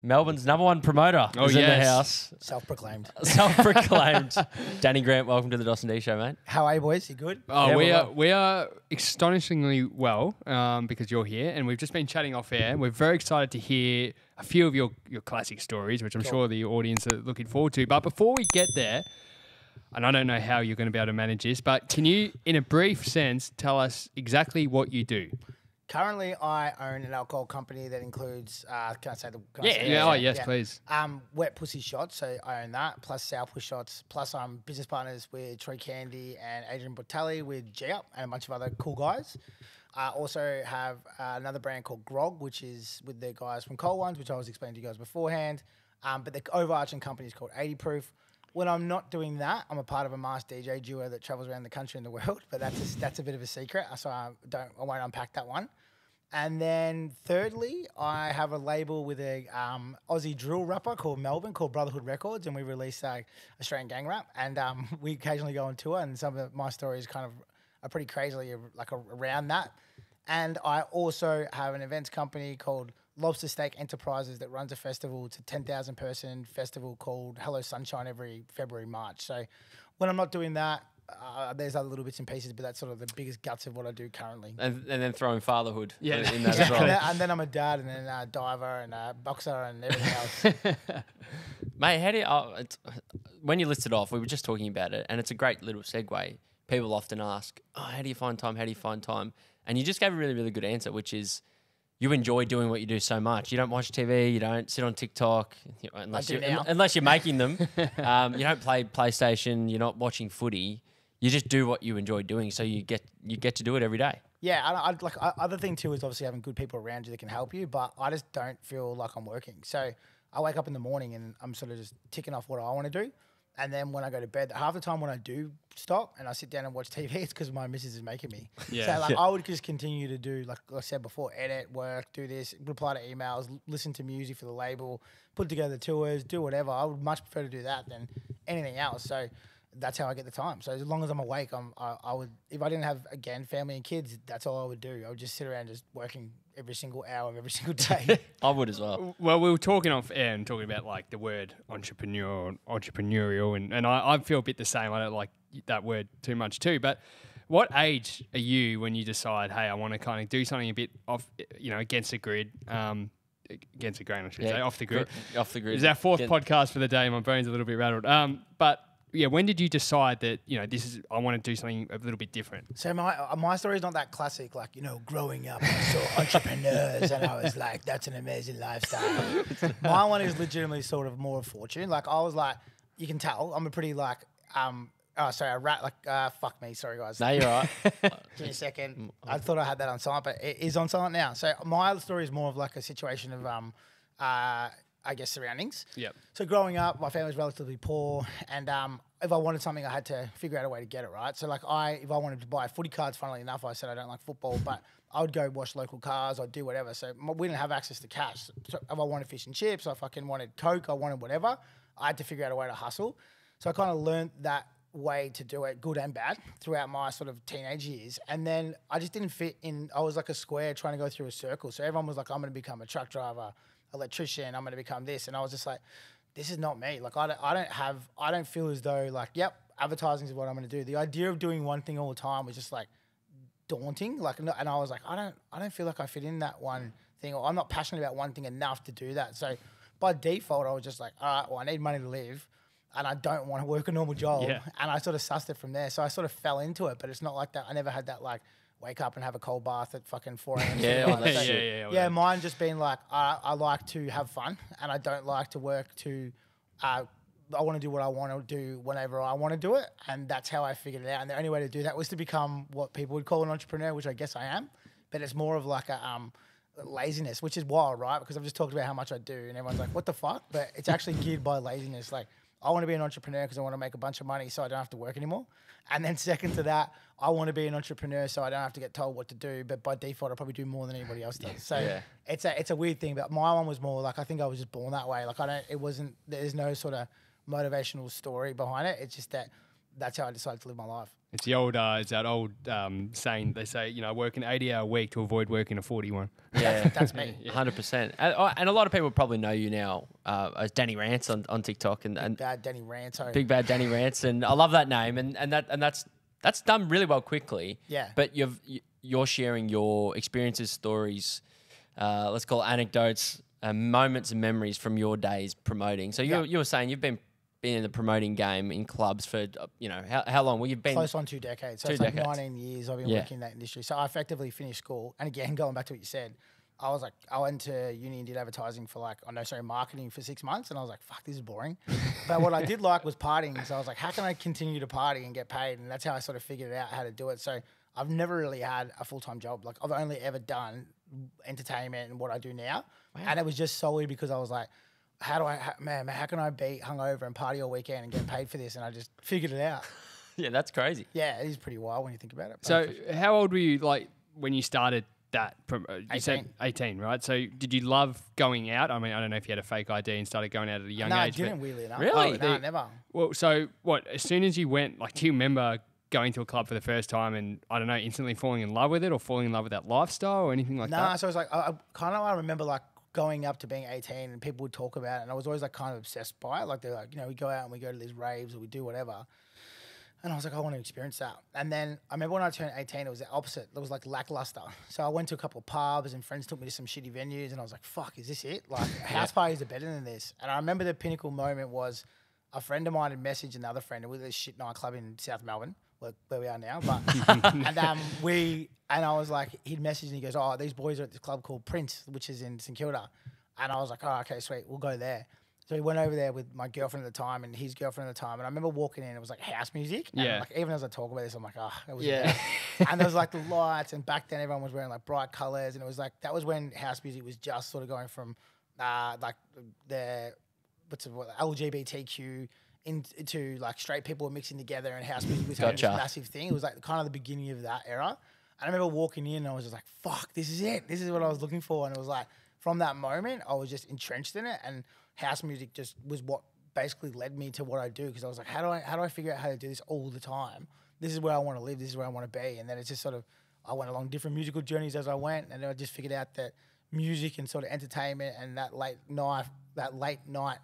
Melbourne's #1 promoter is in the house. Self-proclaimed. Self-proclaimed. Danny Grant, welcome to the dos&d show, mate. How are you, boys? You good? Oh, Yeah, we are astonishingly well because you're here, and we've just been chatting off air. We're very excited to hear a few of your classic stories, which I'm sure the audience are looking forward to. But before we get there, and I don't know how you're going to be able to manage this, but can you, in a brief sense, tell us exactly what you do? Currently, I own an alcohol company that includes, can I say the... Yes, please. Wet Pussy Shots, so I own that, plus Sour Push Shots, plus I'm business partners with Troy Candy and Adrian Botelli with G-Up and a bunch of other cool guys. I also have another brand called Grog, which is with the guys from Cold Ones, which I was explaining to you guys beforehand. But the overarching company is called 80 Proof. When I'm not doing that, I'm a part of a mass DJ duo that travels around the country and the world, but that's a bit of a secret, so I won't unpack that one. And then thirdly, I have a label with a Aussie drill rapper called Melbourne called Brotherhood Records, and we release Australian gang rap, and we occasionally go on tour, and some of my stories kind of are pretty crazily around that. And I also have an events company called Lobster Steak Enterprises that runs a festival. It's a 10,000 person festival called Hello Sunshine every February, March. So when I'm not doing that, there's other little bits and pieces, but that's sort of the biggest guts of what I do currently. And then throwing fatherhood in that Yeah, as well. and then I'm a dad, and then a diver, and a boxer, and everything else. Mate, how do you, when you listed off, we were just talking about it, and it's a great little segue. People often ask, how do you find time? How do you find time? And you just gave a really, really good answer, which is you enjoy doing what you do so much. You don't watch TV. You don't sit on TikTok unless you're making them. You don't play PlayStation. You're not watching footy. You just do what you enjoy doing, so you get to do it every day. Yeah, other thing too is obviously having good people around you that can help you, but I just don't feel like I'm working. So I wake up in the morning and I'm sort of just ticking off what I want to do. And then when I go to bed, half the time when I do stop and I sit down and watch TV, it's because my missus is making me. Yeah. So I would just continue to do, like I said before, edit, work, do this, reply to emails, listen to music for the label, put together tours, do whatever. I would much prefer to do that than anything else. So that's how I get the time. So as long as I'm awake, I would, if I didn't have, again, family and kids, that's all I would do. I would just sit around just working every single hour of every single day. I would as well. Well, we were talking off air and talking about like the word entrepreneurial, and I feel a bit the same. I don't like that word too much too. But what age are you when you decide, hey, I want to kind of do something a bit off, against the grid? Against the grain, I should say, off the grid. Off the grid. It's our fourth podcast for the day. My brain's a little bit rattled. But yeah, when did you decide that, I want to do something a little bit different? So my story is not that classic, like, growing up, I saw entrepreneurs and I was like, that's an amazing lifestyle. My one is legitimately sort of more of fortune. Like, I was like, you can tell, I'm a pretty fuck me, sorry guys. No, you're right. Give me a second. I thought I had that on silent, but it is on silent now. So my other story is more of like a situation of, I guess, surroundings. Yep. So growing up, my family was relatively poor, and if I wanted something, I had to figure out a way to get it, right? So like if I wanted to buy footy cards, funnily enough, I said I don't like football, but I would go wash local cars, I'd do whatever. So we didn't have access to cash. So if I wanted fish and chips, or if I wanted Coke, I wanted whatever, I had to figure out a way to hustle. So I kind of learned that way to do it, good and bad, throughout my sort of teenage years. And then I just didn't fit in. I was like a square trying to go through a circle. So everyone was like, I'm going to become a truck driver, electrician, I'm going to become this. And I was just like, this is not me. Like, I don't feel as though like, yep, advertising is what I'm going to do. The idea of doing one thing all the time was just like daunting. Like, and I was like, I don't feel like I fit in that one thing, or I'm not passionate about one thing enough to do that. So by default, I was just like, all right, well, I need money to live, and I don't want to work a normal job. Yeah. And I sort of sussed it from there. So I sort of fell into it, but it's not like that. I never had that like wake up and have a cold bath at fucking 4 a.m. Yeah, mine just been like, I like to have fun, and I don't like to work to, I want to do what I want to do whenever I want to do it. And that's how I figured it out. And the only way to do that was to become what people would call an entrepreneur, which I guess I am. But it's more of like a laziness, which is wild, right? Because I've just talked about how much I do, and everyone's like, what the fuck? But it's actually geared by laziness. Like, I want to be an entrepreneur because I want to make a bunch of money so I don't have to work anymore. And then second to that, I want to be an entrepreneur so I don't have to get told what to do. But by default, I probably do more than anybody else does. So it's a weird thing. But my one was more like, I think I was just born that way. Like, there's no sort of motivational story behind it. It's just that's how I decided to live my life. It's that old saying. They say, you know, work an 80-hour week to avoid working a 41. Yeah, That's me. 100%. And a lot of people probably know you now as Danny Rants on TikTok and Bad Danny Rant. Sorry. Big Bad Danny Rants, and I love that name, and that's done really well quickly. Yeah. But you're sharing your experiences, stories, let's call it anecdotes, moments and memories from your days promoting. So you were saying you've been in the promoting game in clubs for how long? Well, you've been close on 2 decades. So two it's like decades. 19 years I've been working in that industry. So I effectively finished school. And again, going back to what you said, I went to uni and did advertising for marketing for 6 months. And I was like, fuck, this is boring. But what I did like was partying. So I was like, how can I continue to party and get paid? And that's how I sort of figured out how to do it. So I've never really had a full-time job. Like I've only ever done entertainment and what I do now. Wow. And it was just solely because I was like, how can I be hungover and party all weekend and get paid for this? And I just figured it out. Yeah, that's crazy. Yeah, it is pretty wild when you think about it. So how old were you when you started that? You 18. said 18, right? So did you love going out? I mean, I don't know if you had a fake ID and started going out at a young age. No, I didn't, weirdly enough. Really? No, never. Well, so what, as soon as you went, do you remember going to a club for the first time and, I don't know, instantly falling in love with it or falling in love with that lifestyle or anything like that? No, so it was like, I remember going up to being 18 and people would talk about it and I was always kind of obsessed by it. Like they're like, we go out and we go to these raves or we do whatever. And I was like, I want to experience that. And then I remember when I turned 18, it was the opposite. It was lackluster. So I went to a couple of pubs and friends took me to some shitty venues and I was like, fuck, is this it? House parties are better than this. And I remember the pinnacle moment was a friend of mine had messaged another friend and we were at this shit nightclub in South Melbourne, where we are now. But and I was like, he'd messaged and he goes, oh, these boys are at this club called Prince, which is in St Kilda. And I was like, oh, okay, sweet, we'll go there. So we went over there with my girlfriend at the time and his girlfriend at the time. And I remember walking in, it was like house music. And Yeah. even as I talk about this, I'm like, oh, it was Yeah. And there was the lights. And back then everyone was wearing bright colors. And it was that was when house music was just sort of going from the LGBTQ into straight people were mixing together and house music was this massive thing. It was kind of the beginning of that era. And I remember walking in and I was just like, fuck, this is it. This is what I was looking for. And it was from that moment, I was just entrenched in it. And house music just was what basically led me to what I do. Because I was like, how do I figure out how to do this all the time? This is where I want to live. This is where I want to be. And then it's just I went along different musical journeys as I went. And then I just figured out that music and sort of entertainment and that late night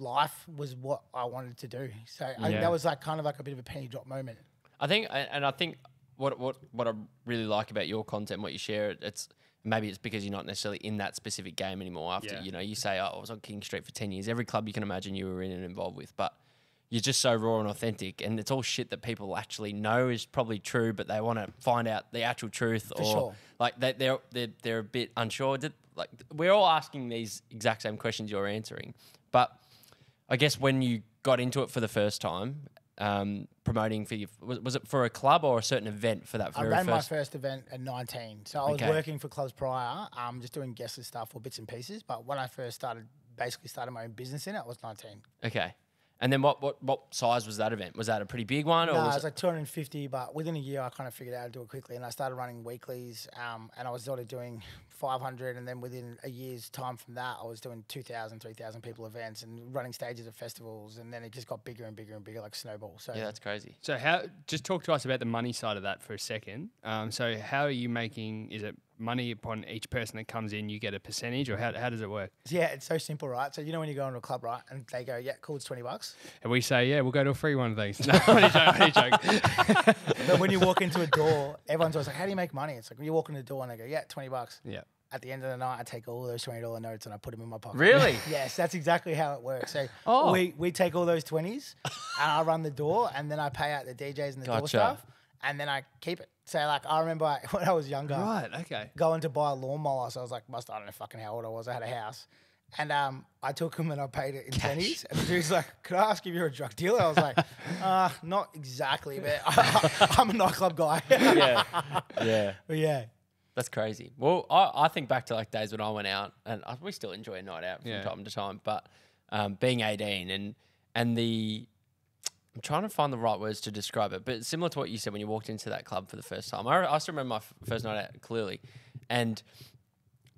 life was what I wanted to do. So that was kind of a bit of a penny drop moment. I think what I really like about your content, what you share, maybe it's because you're not necessarily in that specific game anymore. After you say, oh, I was on King Street for 10 years. Every club you can imagine you were in and involved with, but you're just so raw and authentic, and it's all shit that people actually know is probably true, but they want to find out the actual truth, they're a bit unsure. We're all asking these exact same questions you're answering, but I guess when you got into it for the first time, promoting for was it for a club or a certain event for that? I ran my first event at 19, so I was working for clubs prior, just doing guest stuff or bits and pieces. But when I first started my own business in it, I was 19. Okay. And then what size was that event? Was that a pretty big one? No, it was 250, but within a year I kind of figured out how to do it quickly, and I started running weeklies, and I was sort of doing 500, and then within a year's time from that, I was doing 2,000, 3,000 people events and running stages at festivals, and then it just got bigger and bigger and bigger like snowball. So yeah, that's crazy. So just talk to us about the money side of that for a second. So how are you making, is it money upon each person that comes in, you get a percentage, or how does it work? Yeah, it's so simple, right? So when you go into a club, right, and they go, yeah, cool, it's $20. And we say, yeah, we'll go to a free one of these. No, only joking. But when you walk into a door, everyone's always like, how do you make money? It's like when you walk in the door and they go, yeah, $20. Yeah. At the end of the night, I take all those $20 notes and I put them in my pocket. Really? Yes, that's exactly how it works. So we take all those 20s and I run the door, and then I pay out the DJs and the door stuff, and then I keep it. So I remember when I was younger, right? Okay, going to buy a lawnmower. So I was like, I don't know fucking how old I was. I had a house, and I took him and I paid it in pennies. And the dude's like, "Could I ask if you're a drug dealer?" I was like, "Not exactly, but I'm a nightclub guy." Yeah. But yeah. That's crazy. Well, I think back to days when I went out, and we still enjoy a night out from time to time, but being 18 and I'm trying to find the right words to describe it, but similar to what you said when you walked into that club for the first time. I still remember my first night out clearly, and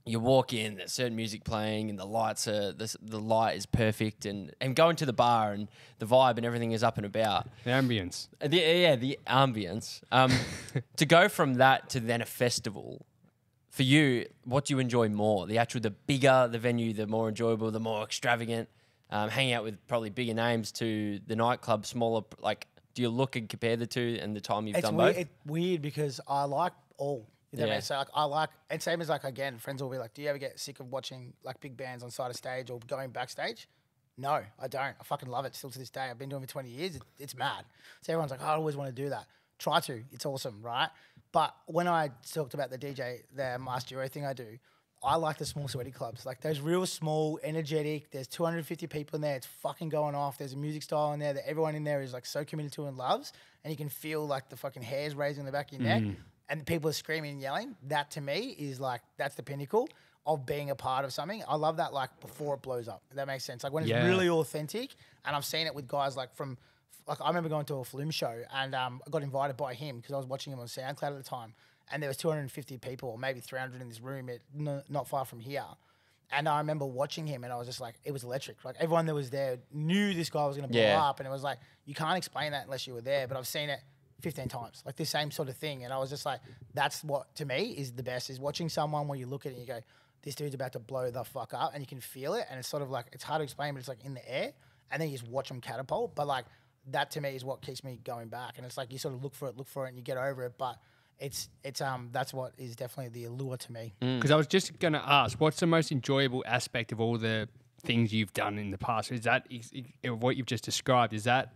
you walk in, there's certain music playing, and the lights are the light is perfect, and going to the bar and the vibe and everything is up and about. The ambience. The ambience. To go from that to then a festival, for you, what do you enjoy more? The bigger the venue, the more enjoyable, the more extravagant. Hanging out with probably bigger names to the nightclub, smaller. Like, do you look and compare the two and the time you've done both? It's weird because I like all. So like I like, and same as like, again, friends will be like, do you ever get sick of watching like big bands on side of stage or going backstage? No, I don't. I fucking love it still to this day. I've been doing it for 20 years. It's mad. So everyone's like, oh, I always want to do that. Try to. It's awesome, right? But when I talked about the DJ, the Master Euro thing I do, I like the small sweaty clubs. Like those real small, energetic, there's 250 people in there. It's fucking going off. There's a music style in there that everyone in there is like so committed to and loves. And you can feel like the fucking hairs raising in the back of your neck. And people are screaming and yelling. That to me is like, that's the pinnacle of being a part of something. I love that like before it blows up. If that makes sense. Like when it's really authentic. And I've seen it with guys like I remember going to a Flume show and I got invited by him because I was watching him on SoundCloud at the time. And there was 250 people or maybe 300 in this room not far from here. And I remember watching him and I was just like, it was electric. Like everyone that was there knew this guy was going to blow up. And it was like, you can't explain that unless you were there. But I've seen it 15 times, like the same sort of thing. And I was just like, that's what to me is the best, is watching someone where you look at it and you go, this dude's about to blow the fuck up, and you can feel it. And it's sort of like, it's hard to explain, but it's like in the air. And then you just watch them catapult. But like that to me is what keeps me going back. And it's like, you sort of look for it and you get over it. But it's that's what is definitely the allure to me. Because I was just going to ask, what's the most enjoyable aspect of all the things you've done in the past? Is that what you've just described? Is that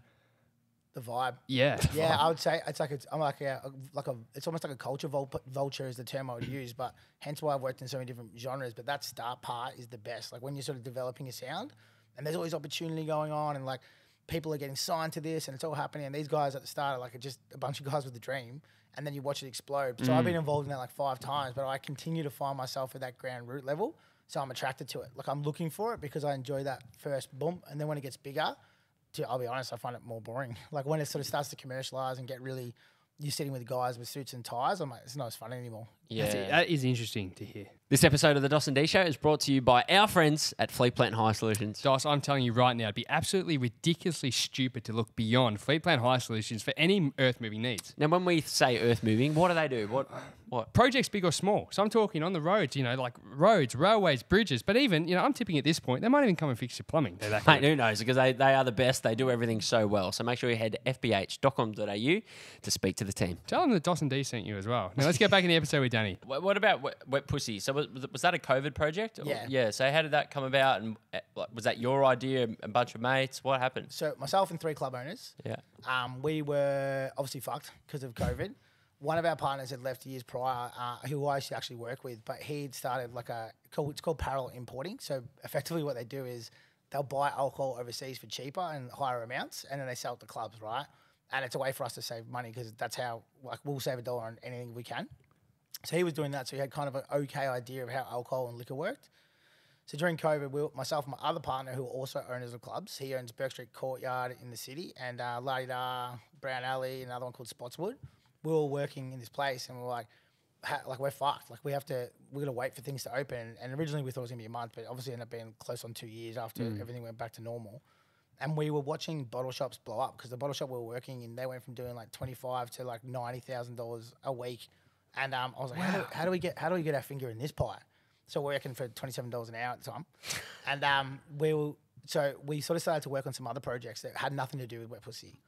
the vibe? Yeah. Yeah, I would say it's almost like a culture vulture is the term I would use, but hence why I've worked in so many different genres. But that start part is the best. Like when you're sort of developing a sound, and there's always opportunity going on, and like people are getting signed to this, and it's all happening. And these guys at the start are like just a bunch of guys with a dream, and then you watch it explode. So I've been involved in that like 5 times, but I continue to find myself at that ground root level. So I'm attracted to it. Like I'm looking for it because I enjoy that first boom, and then when it gets bigger, I'll be honest, I find it more boring. Like when it sort of starts to commercialize and get really, you're sitting with guys with suits and ties, I'm like, it's not as fun anymore. Yeah. That is interesting to hear. This episode of the dos&d show is brought to you by our friends at Fleet Plant Hire Solutions. Dos, I'm telling you right now, it'd be absolutely ridiculously stupid to look beyond Fleet Plant Hire Solutions for any earth-moving needs. Now, when we say earth-moving, what do they do? What? Projects big or small. So I'm talking on the roads, like roads, railways, bridges. But even, I'm tipping at this point, they might even come and fix your plumbing. They're that good. Mate, who knows? Because they are the best. They do everything so well. So make sure you head to fbh.com.au to speak to the team. Tell them that dos&d sent you as well. Now let's get back in the episode with Danny. What about Wet Pussy? So was that a COVID project? Yeah. Yeah. So how did that come about? And was that your idea? A bunch of mates? What happened? So myself and 3 club owners, Yeah. we were obviously fucked because of COVID. One of our partners had left years prior, who I used to actually work with, but he'd started it's called parallel importing. So effectively what they do is they'll buy alcohol overseas for cheaper and higher amounts, and then they sell it to clubs, right? And it's a way for us to save money because that's how we'll save $1 on anything we can. So he was doing that, so he had kind of an okay idea of how alcohol and liquor worked. So during COVID, myself and my other partner, who are also owners of clubs, he owns Burke Street Courtyard in the city and La Di Da, Brown Alley, another one called Spotswood. We were all working in this place, and we're like we're fucked. Like we're gonna wait for things to open. And originally we thought it was gonna be a month, but obviously ended up being close on 2 years after everything went back to normal. And we were watching bottle shops blow up because the bottle shop we were working in, they went from doing like $25,000 to like $90,000 a week. And I was like, how do we get our finger in this pie? So we're working for $27 an hour at the time. And we sort of started to work on some other projects that had nothing to do with Wet Pussy.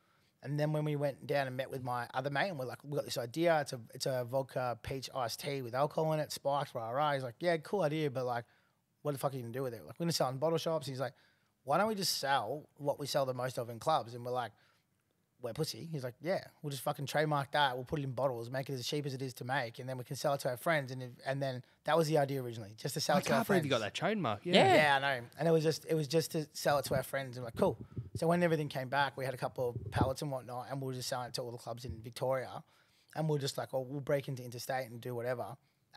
And then when we went down and met with my other mate, and we're like, we got this idea. It's a vodka peach iced tea with alcohol in it, spiked, rah. He's like, yeah, cool idea, but like, what the fuck are you gonna do with it? Like, we're gonna sell in bottle shops. He's like, why don't we just sell what we sell the most of in clubs? And we're like, Wet Pussy. He's like, yeah, we'll just fucking trademark that. We'll put it in bottles, make it as cheap as it is to make, and then we can sell it to our friends. And then that was the idea originally, just to sell it to our friends. I can't believe you got that trademark. Yeah, I know. And it was just to sell it to our friends. And we're like, cool. So when everything came back, we had a couple of pallets and whatnot, and we were just selling it to all the clubs in Victoria. And we're just like, oh, we'll break into interstate and do whatever.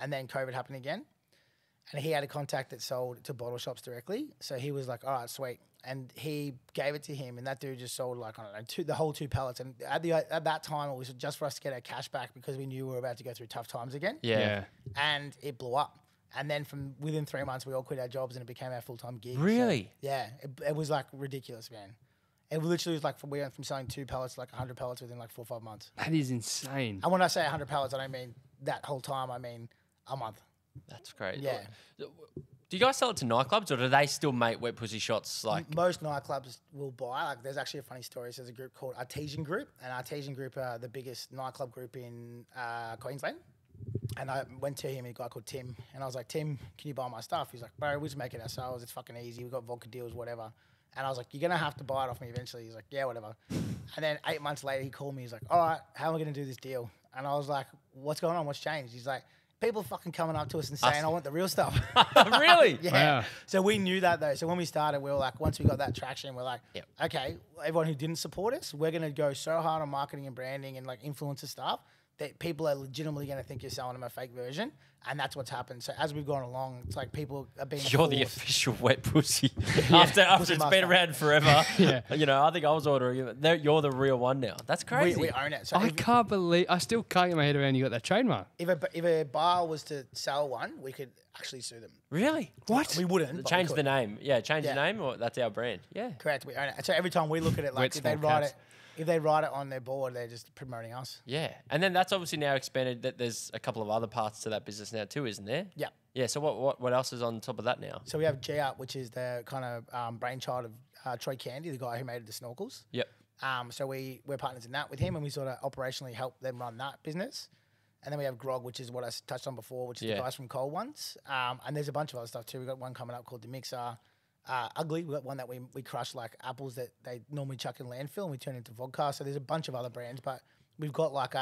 And then COVID happened again. And he had a contact that sold to bottle shops directly. So he was like, all right, sweet. And he gave it to him, and that dude just sold like, I don't know, the whole 2 pallets. And at that time, it was just for us to get our cash back because we knew we were about to go through tough times again. Yeah. And it blew up. And then from within 3 months, we all quit our jobs and it became our full-time gig. So, Really? yeah, it was like ridiculous, man. It literally was like we went from selling 2 pellets to like 100 pellets within like 4 or 5 months. That is insane. And when I say 100 pellets, I don't mean that whole time. I mean a month. That's great. Yeah. Do you guys sell it to nightclubs, or do they still make wet pussy shots? Like Most nightclubs will buy. Like, there's actually a funny story. So there's a group called Artesian Group, and Artesian Group are the biggest nightclub group in Queensland. And I went to him, a guy called Tim, and I was like, Tim, can you buy my stuff? He's like, bro, we just make it ourselves. It's fucking easy. We've got vodka deals, whatever. And I was like, you're going to have to buy it off me eventually. He's like, yeah, whatever. And then 8 months later, he called me. He's like, all right, how am I going to do this deal? And I was like, what's going on? What's changed? He's like, people fucking coming up to us and saying, I want the real stuff. Really? Yeah. Wow. So we knew that, though. So when we started, we were like, once we got that traction, we're like, Yep. okay, everyone who didn't support us, we're going to go so hard on marketing and branding and like influencer stuff that people are legitimately going to think you're selling them a fake version. And that's what's happened. So as we've gone along, it's like people are being You're the forced. official wet pussy. after Pussy it's been master. around forever. Yeah. You know, I think I was ordering it. You're the real one now. That's crazy. We own it. So I can't believe, I still can't get my head around you got that trademark. if a bar was to sell one, we could actually sue them. Really? What? We wouldn't. but we Change could. the name. Yeah, change Yeah. the name, or that's our brand. Yeah. Correct. We own it. And so every time we look at it, like Wet if they small write caps. it, if they write it on their board, they're just promoting us. Yeah. And then that's obviously now expanded. That there's a couple of other parts to that business now too, isn't there? Yeah. Yeah. So what else is on top of that now? So we have G Up, which is the kind of brainchild of Troy Candy, the guy who made the snorkels. Yep. So we're partners in that with him, and we sort of operationally help them run that business. And then we have Grog, which is what I touched on before, which is Yeah. the guys from Cold Ones. And there's a bunch of other stuff too. We've got one coming up called the Mixer. Ugly, we've got one that we crush like apples that they normally chuck in landfill and we turn into vodka. So there's a bunch of other brands, but we've got like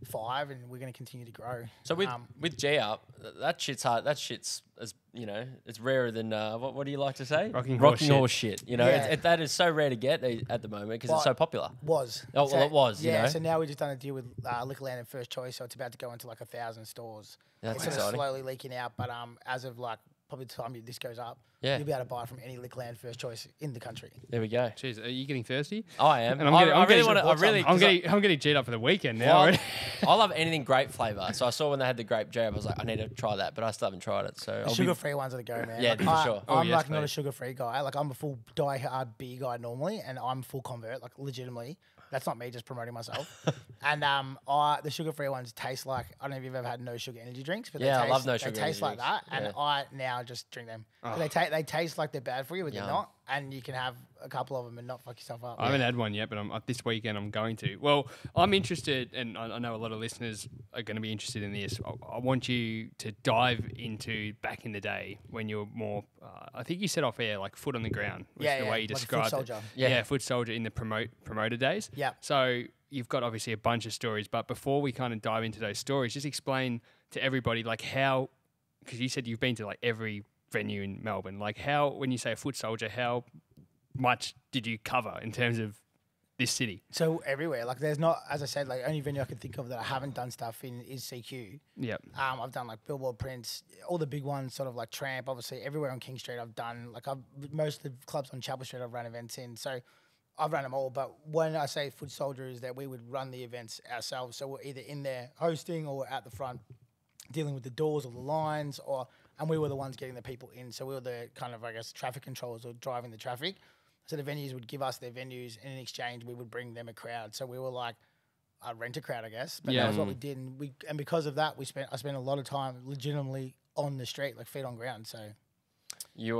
5 and we're going to continue to grow. So with G Up, that shit's hard. That shit's, as you know, it's rarer than what do you like to say? Rocking horse shit. You know, Yeah. that is so rare to get at the moment because it's so popular. Was. Oh, well, it was, you Yeah, know. so now we've just done a deal with Liquorland and First Choice, so it's about to go into like 1,000 stores. That's It's sort of exciting. slowly leaking out, but as of like probably the time this goes up, Yeah. you'll be able to buy it from any Liquorland First Choice in the country. There we go. Jeez, are you getting thirsty? I am. And I I'm really getting- want to. I really. I'm getting G'd up for the weekend now. Well, already. I love anything grape flavour. So I saw when they had the grape jam, I was like, I need to try that, but I still haven't tried it. So The sugar-free ones are the go, man. Yeah, Like, for sure. Oh, I'm yes, like not a please. sugar-free guy. Like I'm a full die-hard beer guy normally, and I'm full convert, like legitimately. That's not me just promoting myself. And the sugar-free ones taste like, I don't know if you've ever had no sugar energy drinks, but Yeah, I they taste, love no they sugar taste energy like that. drinks. And Yeah. I now just drink them. So they taste like they're bad for you, but Yum. they're not. And you can have a couple of them and not fuck yourself up. I haven't had one yet, but this weekend I'm going to. Well, I'm interested, and I know a lot of listeners are going to be interested in this. I want you to dive into back in the day when you were more, I think you said off air, like foot on the ground. Was Yeah, the yeah, way you like a foot described it. soldier. Yeah. Foot soldier in the promoter days. Yeah. So you've got obviously a bunch of stories, but before we kind of dive into those stories, just explain to everybody like how, because you said you've been to like every venue in Melbourne, like how, when you say a foot soldier, how much did you cover in terms of this city? So everywhere, like there's not, as I said, like only venue I can think of that I haven't done stuff in is CQ. Yep. I've done like Billboard Prince, all the big ones, sort of like Tramp, obviously everywhere on King Street I've done, like most of the clubs on Chapel Street I've run events in. So I've run them all, but when I say foot soldier is that we would run the events ourselves. So we're either in there hosting or we're at the front dealing with the doors or the lines and we were the ones getting the people in. So we were the kind of, I guess, traffic controllers or driving the traffic. So the venues would give us their venues, and in exchange, we would bring them a crowd. So we were like a rent a crowd, I guess. But Yeah. that was what we did, and because of that, I spent a lot of time legitimately on the street, like feet on ground. So You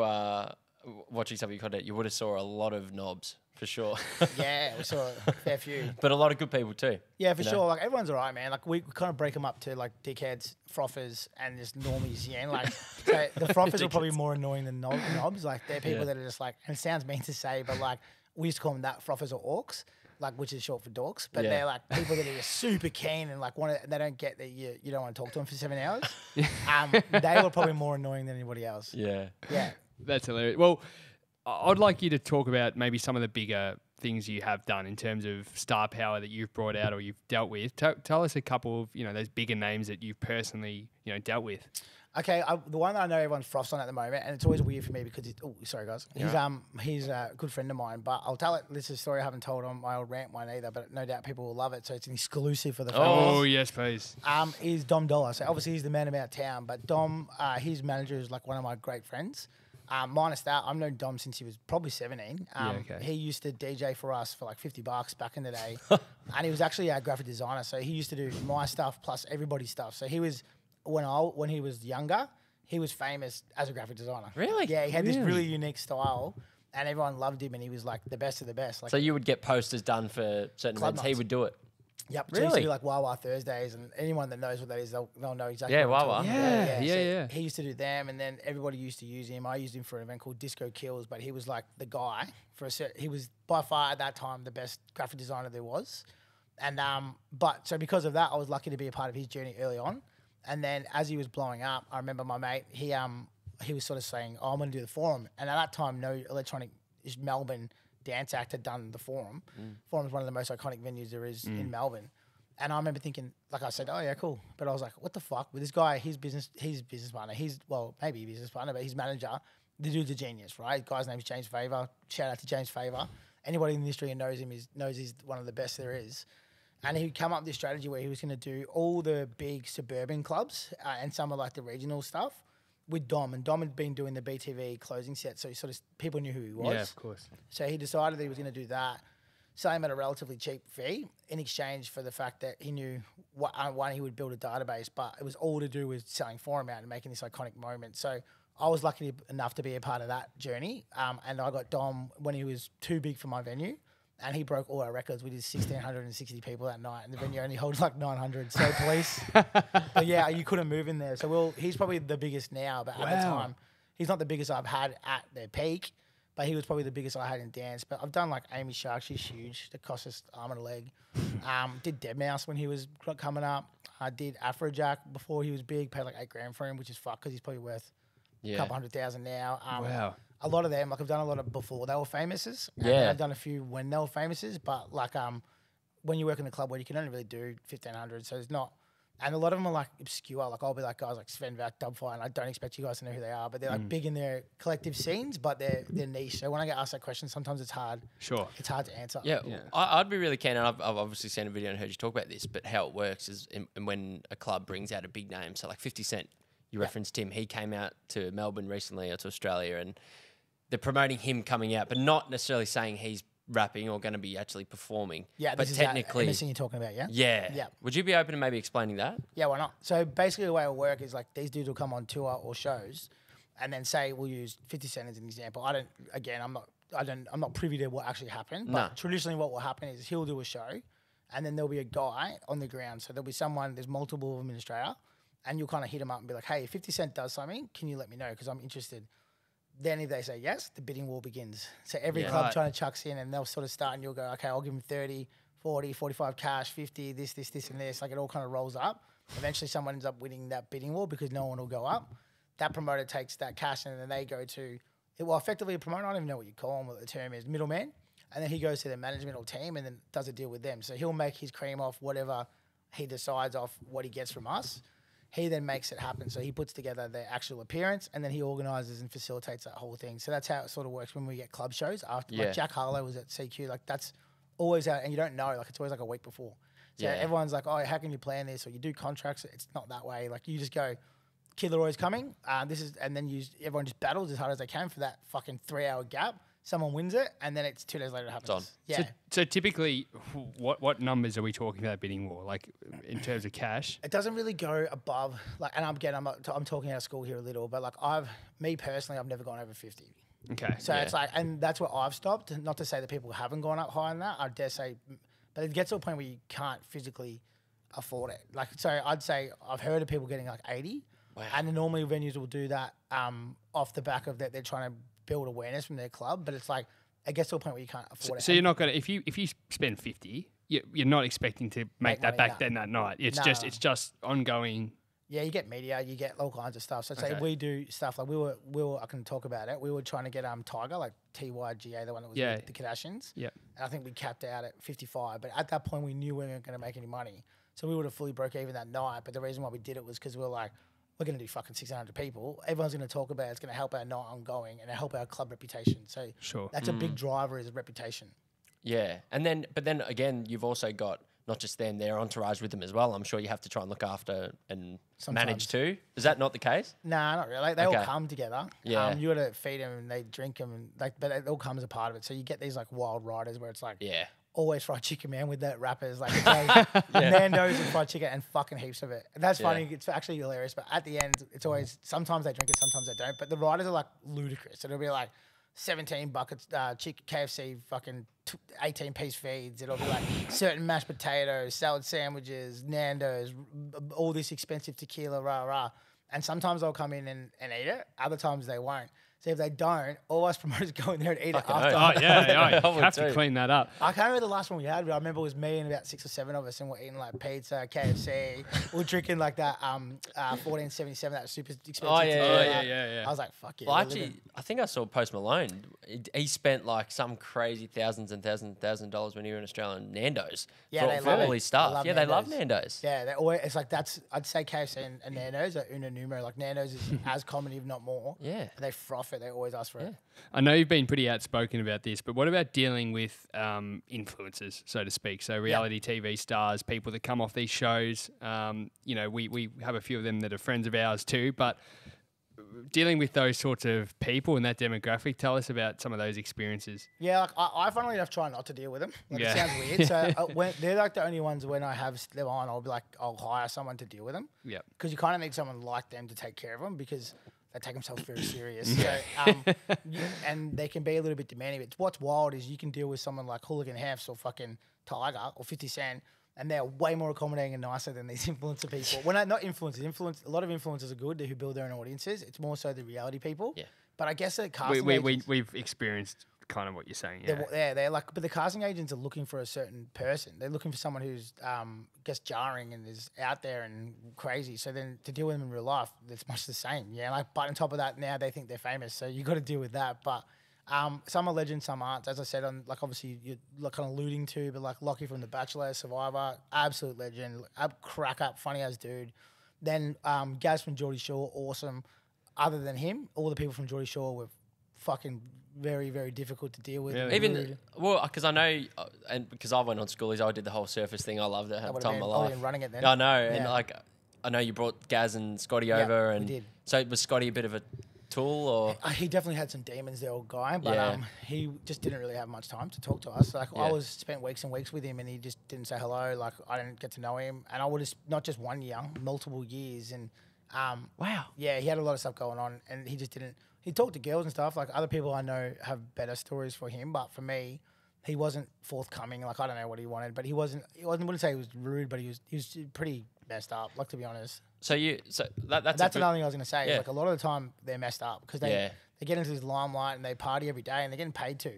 watching some of your content, you would have saw a lot of knobs for sure, yeah, we saw a fair few. but a lot of good people too. Yeah, for you know? sure. Like everyone's alright, man. Like we kind of break them up to like dickheads, frothers, and just normies. Yeah, like so the frothers are probably more annoying than knobs. Like they're people that are just like, and it sounds mean to say, but like we used to call them that frothers or orcs, like which is short for dorks. But Yeah. they're like people that are just super keen and like they don't get that you don't want to talk to them for 7 hours. They were probably more annoying than anybody else. Yeah. Yeah. That's hilarious. Well, I'd like you to talk about maybe some of the bigger things you have done in terms of star power that you've brought out or you've dealt with. Tell us a couple of, those bigger names that you've personally, dealt with. Okay, the one that I know everyone's froths on at the moment, and it's always weird for me because sorry guys, he's a good friend of mine. But I'll tell it. This is a story I haven't told on my old rant one either, but no doubt people will love it. So it's an exclusive for the fans. Oh yes, please. Is Dolla. So obviously he's the man about town, but Dom, his manager is like one of my great friends. Minus that, I've known Dom since he was probably 17. He used to DJ for us for like $50 back in the day, and he was actually a graphic designer. So he used to do my stuff plus everybody's stuff. So he was. When he was younger, he was famous as a graphic designer. Really? Yeah, he had this really unique style, and everyone loved him, and he was like the best of the best. Like, So you would get posters done for certain Club events. He nights. would do it. yep. So he used to do like Wawa Thursdays, and anyone that knows what that is, they'll know exactly. Yeah, what I'm Wawa. talking about. Yeah. So he used to do them, and then everybody used to use him. I used him for an event called Disco Kills, but he was like the guy for he was by far at that time the best graphic designer there was. And but so because of that, I was lucky to be a part of his journey early on. And then as he was blowing up, I remember my mate, he was sort of saying, I'm going to do the Forum. And at that time, no electronic Melbourne dance act had done the Forum. Forum is one of the most iconic venues there is in Melbourne. And I remember thinking, like I said, oh yeah, cool. But I was like, what the fuck? With this guy, his business partner, maybe business partner, but his manager, the dude's a genius, right? The guy's name's James Faver. Shout out to James Faver. Anybody in the industry who knows him knows he's one of the best there is. And he come up with this strategy where he was going to do all the big suburban clubs and some of like the regional stuff with Dom. And Dom had been doing the BTV closing set, so people knew who he was. Yeah, of course. So he decided that he was going to do that, sell him at a relatively cheap fee in exchange for the fact that he knew one, he would build a database, but it was all to do with selling Forum out and making this iconic moment. So I was lucky enough to be a part of that journey. And I got Dom when he was too big for my venue. And he broke all our records. We did 1,660 people that night, and the venue only holds like 900. So police, but yeah, you couldn't move in there. So he's probably the biggest now, but at the time, he's not the biggest I've had at their peak, but he was probably the biggest I had in dance. But I've done like Amy Shark, she's huge. That cost us arm and a leg. Did Deadmau5 when he was coming up. I did Afrojack before he was big. Paid like $8,000 for him, which is fuck because he's probably worth a couple $100,000 now. Wow. A lot of them, like I've done a lot of before they were famouses. Yeah. I've done a few when they were famouses, but like when you work in the club where you can only really do 1,500, so it's not. And a lot of them are like obscure. Like I'll be like guys like Sven Vac, Dubfire, and I don't expect you guys to know who they are, but they're like big in their collective scenes, but they're niche. So when I get asked that question, sometimes it's hard. Sure. It's hard to answer. Yeah, I'd be really keen, and I've obviously seen a video and heard you talk about this, but how it works is when a club brings out a big name, so like 50 Cent, you referenced him, he came out to Melbourne recently or to Australia, and they're promoting him coming out, but not necessarily saying he's rapping or going to be actually performing. Yeah, but this is technically, Emerson you're talking about, yeah? yeah. Yeah. Would you be open to maybe explaining that? Yeah, why not? So basically the way it'll work is like these dudes will come on tour or shows and then say we'll use 50 Cent as an example. I'm not privy to what actually happened, but traditionally what will happen is he'll do a show and then there'll be a guy on the ground. So there'll be there's multiple of them in Australia, and you'll kind of hit him up and be like, hey, if 50 Cent does something, can you let me know? Because I'm interested. Then if they say yes, the bidding war begins. So every club trying to chucks in and they'll sort of start and you'll go, okay, I'll give him 30, 40, 45 cash, 50, this, and this. Like it all kind of rolls up. Eventually someone ends up winning that bidding war because no one will go up. That promoter takes that cash and then they go to, effectively a promoter, I don't even know what you call him, what the term is, middleman. And then he goes to the management or team and then does a deal with them. So he'll make his cream off whatever he decides off what he gets from us. He then makes it happen. So he puts together the actual appearance and then he organises and facilitates that whole thing. So that's how it sort of works when we get club shows. Like Jack Harlow was at CQ. Like that's always how, and you don't know, like it's always like a week before. So everyone's like, oh, how can you plan this? Or you do contracts. It's not that way. Like you just go, Kid Leroy's coming. And then everyone just battles as hard as they can for that fucking 3-hour gap. Someone wins it, and then it's 2 days later it happens. Done. Yeah. So typically, what numbers are we talking about bidding war? Like in terms of cash? It doesn't really go above and I'm talking out of school here a little, but like me personally, I've never gone over 50. Okay. So it's like, and that's where I've stopped. Not to say that people haven't gone up higher than that. I dare say, but it gets to a point where you can't physically afford it. Like, so I'd say I've heard of people getting like 80. Wow. And then normally venues will do that off the back of that they're trying to build awareness from their club, but it's like it gets to a point where you can't afford it. So you're not gonna if you spend 50, you're not expecting to make that back then that night. It's just ongoing. Yeah, you get media, you get all kinds of stuff. So say we do stuff like we were I can talk about it. We were trying to get Tiger, like TYGA, the one that was with the Kardashians. Yeah. And I think we capped out at 55, but at that point we knew we weren't going to make any money. So we would have fully broke even that night, but the reason why we did it was because we were like, we're going to do fucking 600 people. Everyone's going to talk about it. It's going to help our night ongoing and help our club reputation. So that's a big driver is reputation. Yeah. But then again, you've also got not just them, their entourage with them as well. I'm sure you have to try and look after and manage too. Is that not the case? Nah, not really. They all come together. Yeah. You got to feed them and they drink them, and but it all comes a part of it. So you get these like wild riders where it's like, always fried chicken, man, with that rappers. Like, Nando's and fried chicken and fucking heaps of it. And that's funny. It's actually hilarious. But at the end, it's always, sometimes they drink it, sometimes they don't. But the riders are like ludicrous. It'll be like 17 buckets, chicken, KFC, fucking 18-piece feeds. It'll be like certain mashed potatoes, salad sandwiches, Nando's, all this expensive tequila, rah, rah. And sometimes they'll come in and eat it. Other times they won't. So if they don't, all us promoters go in there and eat it after. Oh, yeah. You have to clean that up. I can't remember the last one we had, but I remember it was me and about 6 or 7 of us, and we're eating like pizza, KFC. We're drinking like that 1477, that super expensive. Oh, yeah. I was like, fuck yeah. Well, actually, I think I saw Post Malone. He spent like some crazy thousands and thousands of dollars when he was in Australia on Nando's for all his stuff. They love Nando's. Yeah, they always, it's like I'd say KFC and Nando's are uno numero. Like Nando's is as common, if not more. Yeah. And they froth it. They always ask for it. I know you've been pretty outspoken about this, but what about dealing with influencers, so to speak? So reality TV stars, people that come off these shows. We have a few of them that are friends of ours too, but dealing with those sorts of people and that demographic, tell us about some of those experiences. Yeah, like I funnily enough try not to deal with them. Like, it sounds weird. So when they're like the only ones when I have them on, I'll be like, I'll hire someone to deal with them. Yeah. Because you kind of need someone like them to take care of them because they take themselves very serious. So, and they can be a little bit demanding. But what's wild is you can deal with someone like Hooligan Hefts or fucking Tiger or 50 Cent, and they're way more accommodating and nicer than these influencer people. Well, not influencers. A lot of influencers are good who build their own audiences. It's more so the reality people. Yeah. But I guess the casting agents, we've experienced kind of what you're saying. They're like, but the casting agents are looking for a certain person. They're looking for someone who's gets jarring and is out there and crazy. So then to deal with them in real life, it's much the same. Yeah, like, but on top of that, now they think they're famous, so you got to deal with that. But some are legends, some aren't. As I said, on like obviously you're like kind of alluding to, but like Lockie from The Bachelor, Survivor, absolute legend, crack up, funny as dude. Then Gaz from Geordie Shore, awesome. Other than him, all the people from Geordie Shore were fucking very, very difficult to deal with. Really? Even, well, because I know, and because I went on Schoolies, I did the whole surface thing. I loved it. I had the time of my life. Been running it then. I know, and like, I know you brought Gaz and Scotty over, and we did. So was Scotty a bit of a tool, or he definitely had some demons, the old guy, but he just didn't really have much time to talk to us. Like I spent weeks and weeks with him, and he just didn't say hello. Like I didn't get to know him, and I would have not just 1 year, multiple years, and wow, yeah, he had a lot of stuff going on, and he just didn't. He talked to girls and stuff. Like other people I know have better stories for him, but for me, he wasn't forthcoming. Like I don't know what he wanted, but he wasn't. I wouldn't say he was rude, but he was pretty messed up. Like to be honest. So that's another thing I was going to say. Is like a lot of the time they're messed up because they get into this limelight and they party every day and they're getting paid to.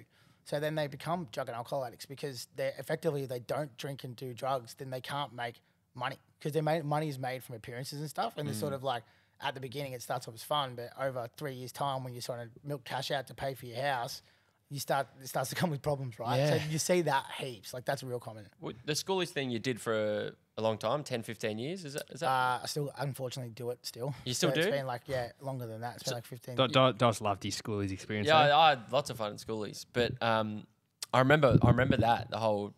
So then they become drug and alcohol addicts because they effectively they don't drink and do drugs. Then they can't make money because money is made from appearances and stuff. And it's sort of like at the beginning it starts off as fun, but over 3 years' time when you sort of milk cash out to pay for your house, it starts to come with problems, right? Yeah. So you see that heaps. Like that's real common. Well, the Schoolies thing you did for a long time, 10, 15 years, is that? I still unfortunately do it still. You still do? It's been like, longer than that. It's been like 15 Dos loved his Schoolies experience. Yeah, I had lots of fun at Schoolies. But I remember that, the whole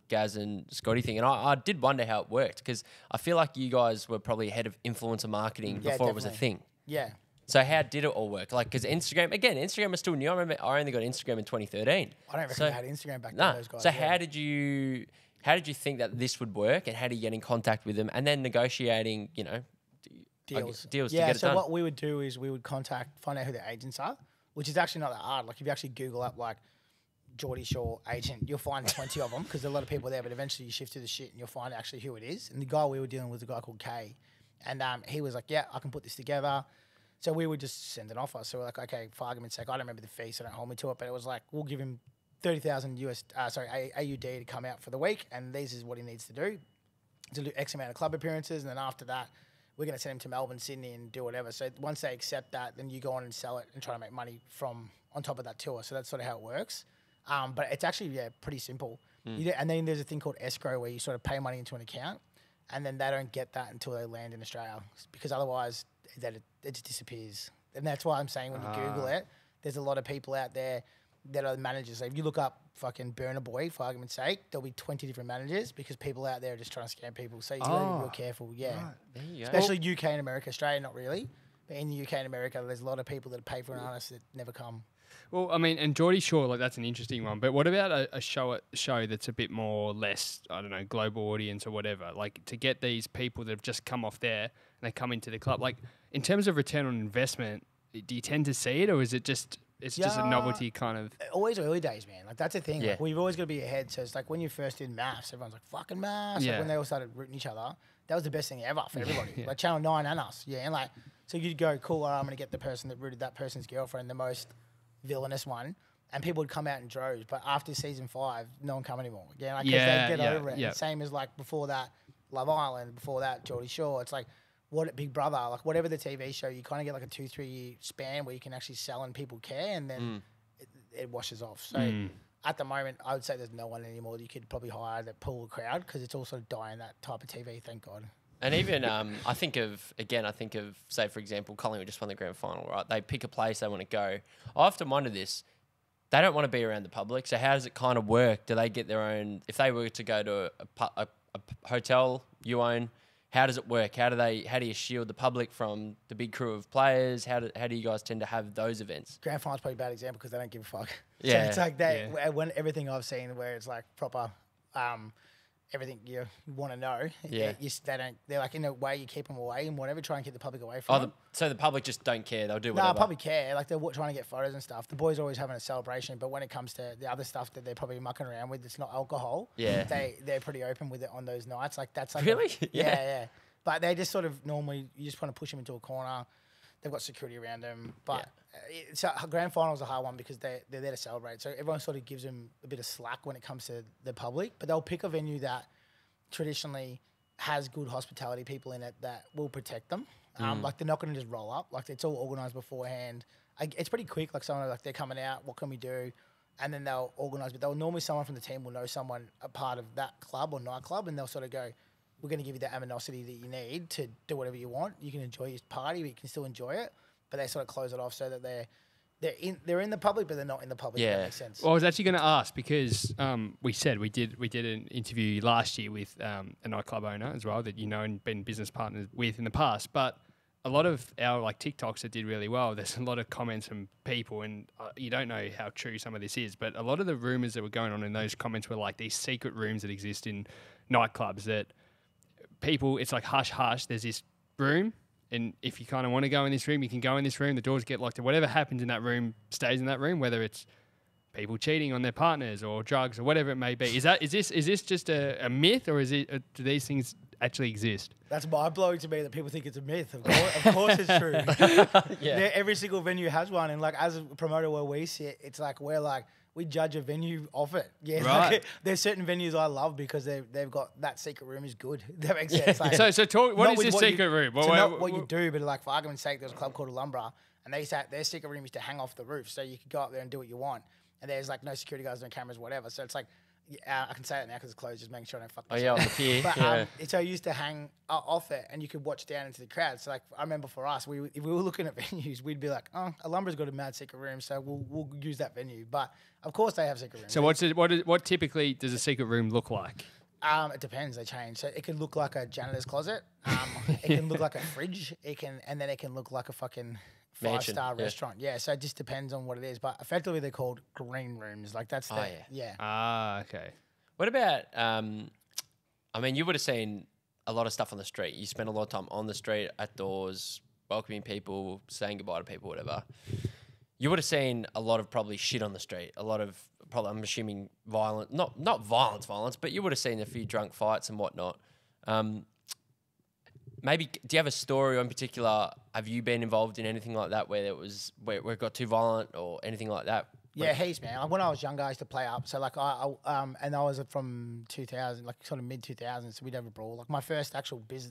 Gaz and Scotty thing. And I did wonder how it worked because I feel like you guys were probably ahead of influencer marketing before it was a thing. Yeah. So how did it all work? Like, because Instagram was still new. I remember I only got Instagram in 2013. I don't reckon I had Instagram back then, those guys. So how did you think that this would work, and how do you get in contact with them, and then negotiating, deals to get it done? So what we would do is we would find out who the agents are, which is actually not that hard. Like if you actually Google up like Geordie Shore agent, you'll find 20 of them because there are a lot of people there, but eventually you shift to the shit and you'll find actually who it is. And the guy we were dealing with was a guy called Kay, and he was like, yeah, I can put this together. So we would just send an offer. So we're like, okay, for argument's sake, I don't remember the fee, so don't hold me to it. But it was like, we'll give him 30,000 AUD to come out for the week, and this is what he needs to do X amount of club appearances, and then after that, we're going to send him to Melbourne, Sydney, and do whatever. So once they accept that, then you go on and sell it and try to make money from on top of that tour. So that's sort of how it works. But it's actually pretty simple. And then there's a thing called escrow where you sort of pay money into an account, and then they don't get that until they land in Australia, because otherwise it just disappears. And that's why I'm saying when you Google it, there's a lot of people out there that are managers. So if you look up fucking Burner Boy, for argument's sake, there'll be 20 different managers because people out there are just trying to scam people. So you got to be real careful. Yeah. Right. There you go. Especially UK and America. Australia, not really. But in the UK and America, there's a lot of people that pay for an artist that never come. Well, I mean, and Geordie Shore, like that's an interesting one. But what about a show that's a bit more less, I don't know, global audience or whatever? Like to get these people that have just come off there and they come into the club. Like in terms of return on investment, do you tend to see it, or is it just just a novelty kind of? Always early days, man. Like that's the thing. Yeah. Like, we've always got to be ahead. So it's like when you first did maths, everyone's like fucking maths. Yeah. Like when they all started rooting each other, that was the best thing ever for everybody. Like Channel 9 and us. Yeah, and like so you'd go, cool. I'm gonna get the person that rooted that person's girlfriend, the most villainous one. And people would come out in droves, but after season 5, no one come anymore. Yeah, like, 'cause they get over it. Yeah. And same as like before that, Love Island, before that, Geordie Shore. It's like what Big Brother, like whatever the TV show, you kind of get like a 2-3 year span where you can actually sell and people care, and then it washes off. So at the moment, I would say there's no one anymore that you could probably hire that pull a crowd because it's also dying that type of TV. Thank God. And even I think of say for example, Collingwood just won the grand final, right? They pick a place they want to go. I often wonder this. They don't want to be around the public. So how does it kind of work? Do they get their own? If they were to go to a hotel you own, how does it work? How do you shield the public from the big crew of players? How do you guys tend to have those events? Grand final's probably a bad example because they don't give a fuck. Yeah. So it's like that when everything I've seen where it's like proper, everything you want to know. Yeah. They're like in a way you keep them away and whatever, try and keep the public away from them. So the public just don't care. They'll do whatever. No, probably care. Like they're trying to get photos and stuff. The boys are always having a celebration, but when it comes to the other stuff that they're probably mucking around with, it's not alcohol. Yeah. They're pretty open with it on those nights. Like that's like Really? Yeah. But they just sort of normally you just want to push them into a corner. They've got security around them, but so grand final's a hard one because they're there to celebrate. So everyone sort of gives them a bit of slack when it comes to the public, but they'll pick a venue that traditionally has good hospitality people in it that will protect them. Like they're not going to just roll up. Like it's all organised beforehand. It's pretty quick. Like someone like they're coming out. What can we do? And then they'll organise. But they'll normally someone from the team will know someone a part of that club or nightclub, and they'll sort of go, "We're going to give you the aminosity that you need to do whatever you want. You can enjoy your party, but you can still enjoy it." But they sort of close it off so that they're in the public, but they're not in the public. If that makes sense. Well, I was actually going to ask because we did an interview last year with a nightclub owner as well that you know and been business partners with in the past. But a lot of our like TikToks that did really well. There's a lot of comments from people, and you don't know how true some of this is. But a lot of the rumors that were going on in those comments were like these secret rooms that exist in nightclubs that people. It's like hush hush. There's this room. And if you kind of want to go in this room, you can go in this room. The doors get locked, and whatever happens in that room stays in that room. Whether it's people cheating on their partners or drugs or whatever it may be. Is this just a myth, or do these things actually exist? That's mind blowing to me that people think it's a myth. Of course it's true. Yeah, every single venue has one, and like as a promoter where we sit, it's like we judge a venue off it. Yeah, right. Like, there's certain venues I love because they've got that secret room is good. That makes sense. Like, so talk. What is this secret room? Not what you do, but like for argument's sake, there's a club called Alumbra, and their secret room is to hang off the roof, so you could go up there and do what you want. And there's like no security guards, no cameras, whatever. So it's like I can say it now because it's closed, just making sure I don't fuck myself. Oh yeah, on the pier. But so I used to hang off it, and you could watch down into the crowd. So like I remember for us, if we were looking at venues, we'd be like, "Oh, Alumbra's got a mad secret room, so we'll use that venue." But of course, they have secret rooms. So what typically does a secret room look like? It depends. They change. So it can look like a janitor's closet. It can look like a fridge. And then it can look like a fucking 5-star restaurant. Yeah. So it just depends on what it is. But effectively, they're called green rooms. Like that's yeah. Ah, okay. What about? I mean, you would have seen a lot of stuff on the street. You spend a lot of time on the street, at doors, welcoming people, saying goodbye to people, whatever. You would have seen a lot of probably shit on the street. A lot of probably, I'm assuming, violent, not violence, but you would have seen a few drunk fights and whatnot. Maybe, do you have a story in particular? Have you been involved in anything like that where it got too violent or anything like that? Yeah, heaps, man. Like when I was younger, I used to play up. So like and I was from 2000, like sort of mid 2000s. So we'd have a brawl. Like my first actual job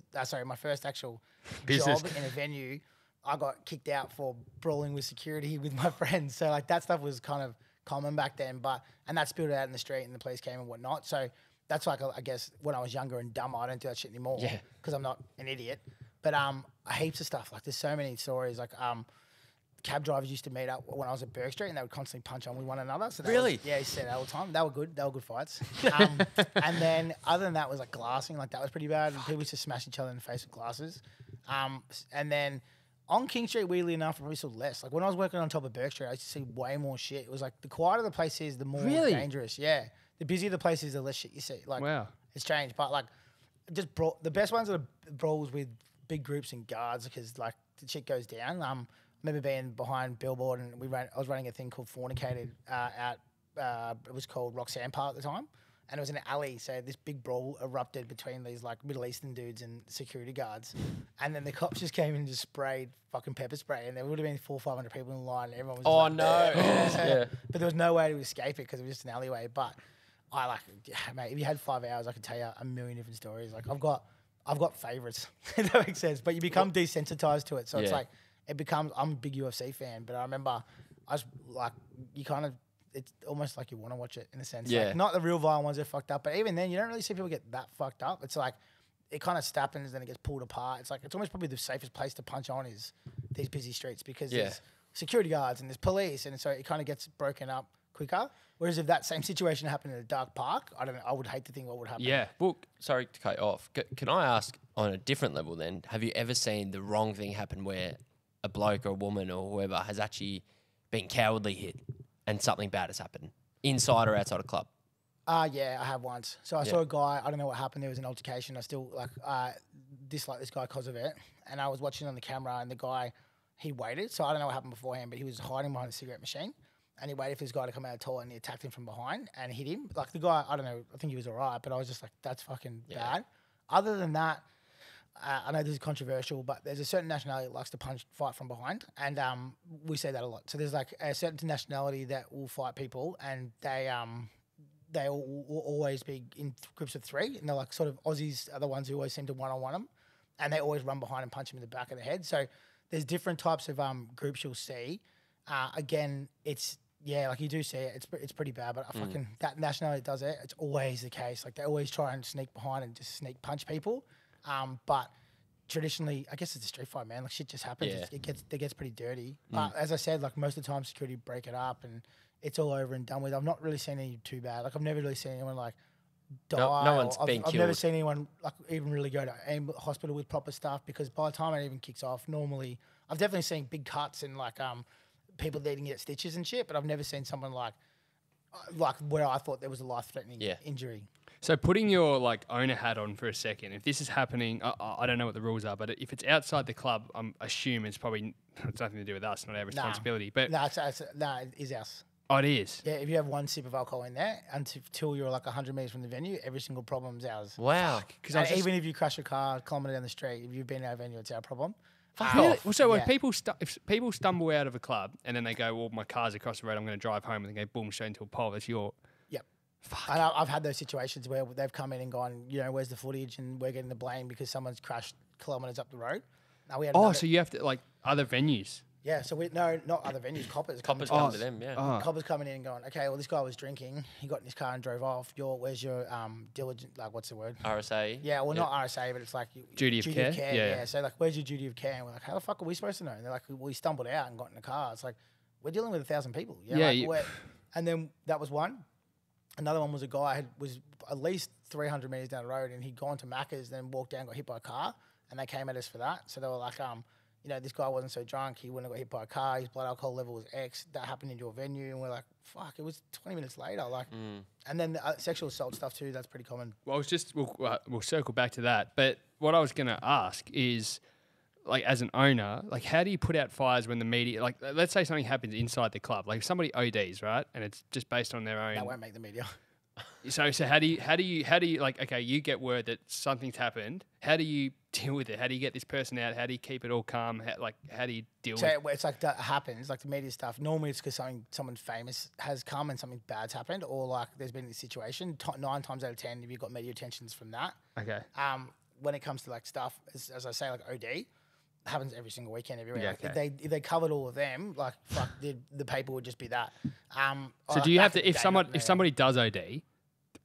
in a venue, I got kicked out for brawling with security with my friends. So like that stuff was kind of common back then. And that spilled out in the street, and the police came and whatnot. So that's like I guess when I was younger and dumber, I don't do that shit anymore. Yeah. Because I'm not an idiot. But heaps of stuff. Like there's so many stories. Like cab drivers used to meet up when I was at Burke Street, and they would constantly punch on with one another. So Really? Yeah, he said that all the time. They were good. They were good fights. And then other than that was like glassing. Like that was pretty bad. And people used to smash each other in the face with glasses. And then on King Street, weirdly enough, I probably saw less. Like when I was working on top of Burke Street, I used to see way more shit. It was like the quieter the place is, the more dangerous. Yeah. The busier the place is, the less shit you see. Like, Wow. It's changed. But like, the best ones are the brawls with big groups and guards, because like the shit goes down. I remember being behind Billboard, and I was running a thing called Fornicated it was called Roxanne Park at the time, and it was in an alley. So this big brawl erupted between these like Middle Eastern dudes and security guards, and then the cops just came in and just sprayed fucking pepper spray, and there would have been 400 or 500 people in line, and everyone was just like, no. yeah. But there was no way to escape it because it was just an alleyway. But mate, if you had 5 hours, I could tell you a million different stories. Like I've got favorites, if that makes sense. But you become desensitized to it. So it's like, I'm a big UFC fan, but I remember I was like, it's almost like you want to watch it in a sense. Yeah. Like, not the real violent ones that are fucked up, but even then, you don't really see people get that fucked up. It's like, it kind of stappens, then it gets pulled apart. It's like, it's almost probably the safest place to punch on is these busy streets, because there's security guards and there's police, and so it kind of gets broken up quicker. Whereas if that same situation happened in a dark park, I don't know, I would hate to think what would happen. Yeah. Well, sorry to cut you off. Can I ask on a different level then, have you ever seen the wrong thing happen where a bloke or a woman or whoever has actually been cowardly hit and something bad has happened, inside or outside a club? Yeah, I have once. So I saw a guy, I don't know what happened, there was an altercation. I still dislike this guy because of it. And I was watching on the camera, and the guy, he waited. So I don't know what happened beforehand, but he was hiding behind a cigarette machine. And he waited for this guy to come out of the toilet, and he attacked him from behind and hit him. Like the guy, I don't know, I think he was all right, but I was just like, that's fucking bad. Other than that, I know this is controversial, but there's a certain nationality that likes to fight from behind. And we say that a lot. So there's like a certain nationality that will fight people, and they will always be in groups of three. And they're like sort of Aussies are the ones who always seem to one-on-one them. And they always run behind and punch them in the back of the head. So there's different types of groups you'll see. Again, it's... Yeah, like you do see it. It's pretty bad, but that nationality does it. It's always the case. Like they always try and sneak behind and just sneak punch people. But traditionally, I guess it's a street fight, man. Like shit just happens. Yeah. It gets pretty dirty. But as I said, like most of the time, security break it up and it's all over and done with. I've not really seen any too bad. Like I've never really seen anyone like die. No one's been I've killed. never seen anyone like even really go to a hospital with proper stuff, because by the time it even kicks off, normally I've definitely seen big cuts and like people needing to get stitches and shit, but I've never seen someone like where I thought there was a life-threatening injury. So putting your like owner hat on for a second, if this is happening, I don't know what the rules are, but if it's outside the club, I assume it's probably it's nothing to do with us, not our responsibility. But it is us. Oh, it is. Yeah, if you have one sip of alcohol in there, until you're like 100 meters from the venue, every single problem's ours. Wow. Because even if you crash a car a kilometre down the street, if you've been out of venue, it's our problem. Really? Well, so if people stumble out of a club and then they go, well, my car's across the road, I'm going to drive home, and they go boom, straight into a pole, that's your... Yep. And I've had those situations where they've come in and gone, where's the footage, and we're getting the blame because someone's crashed kilometres up the road. Now we had so you have to, like, other venues. Yeah, so not other venues, coppers. Coppers come to them, yeah. Coppers coming in and going, okay, well, this guy was drinking. He got in his car and drove off. Where's your diligent, like, what's the word? RSA. Yeah, well, not RSA, but it's like... Duty of care? Yeah. So, like, where's your duty of care? And we're like, how the fuck are we supposed to know? And they're like, well, he stumbled out and got in the car. It's like, we're dealing with 1,000 people. And then that was one. Another one was a guy was at least 300 metres down the road, and he'd gone to Macca's, then walked down, got hit by a car, and they came at us for that. So they were like... this guy wasn't so drunk, he wouldn't have got hit by a car, his blood alcohol level was X, that happened in your venue, and we're like, fuck, it was 20 minutes later, and then the sexual assault stuff too, that's pretty common. Well, we'll circle back to that, but what I was going to ask is, like, as an owner, like, how do you put out fires when the media, like, let's say something happens inside the club, like if somebody ODs, right, and it's just based on their own... That won't make the media. So how do you like, okay, you get word that something's happened. How do you deal with it? How do you get this person out? How do you keep it all calm? How do you deal with it? It's like that happens, like the media stuff. Normally it's because someone famous has come and something bad's happened, or like there's been this situation. 9 times out of 10, if you've got media attentions from that. Okay. When it comes to like stuff, as I say, like OD, happens every single weekend everywhere. Yeah, like if they covered all of them, like fuck, the paper would just be that. So do you have to, if somebody does OD,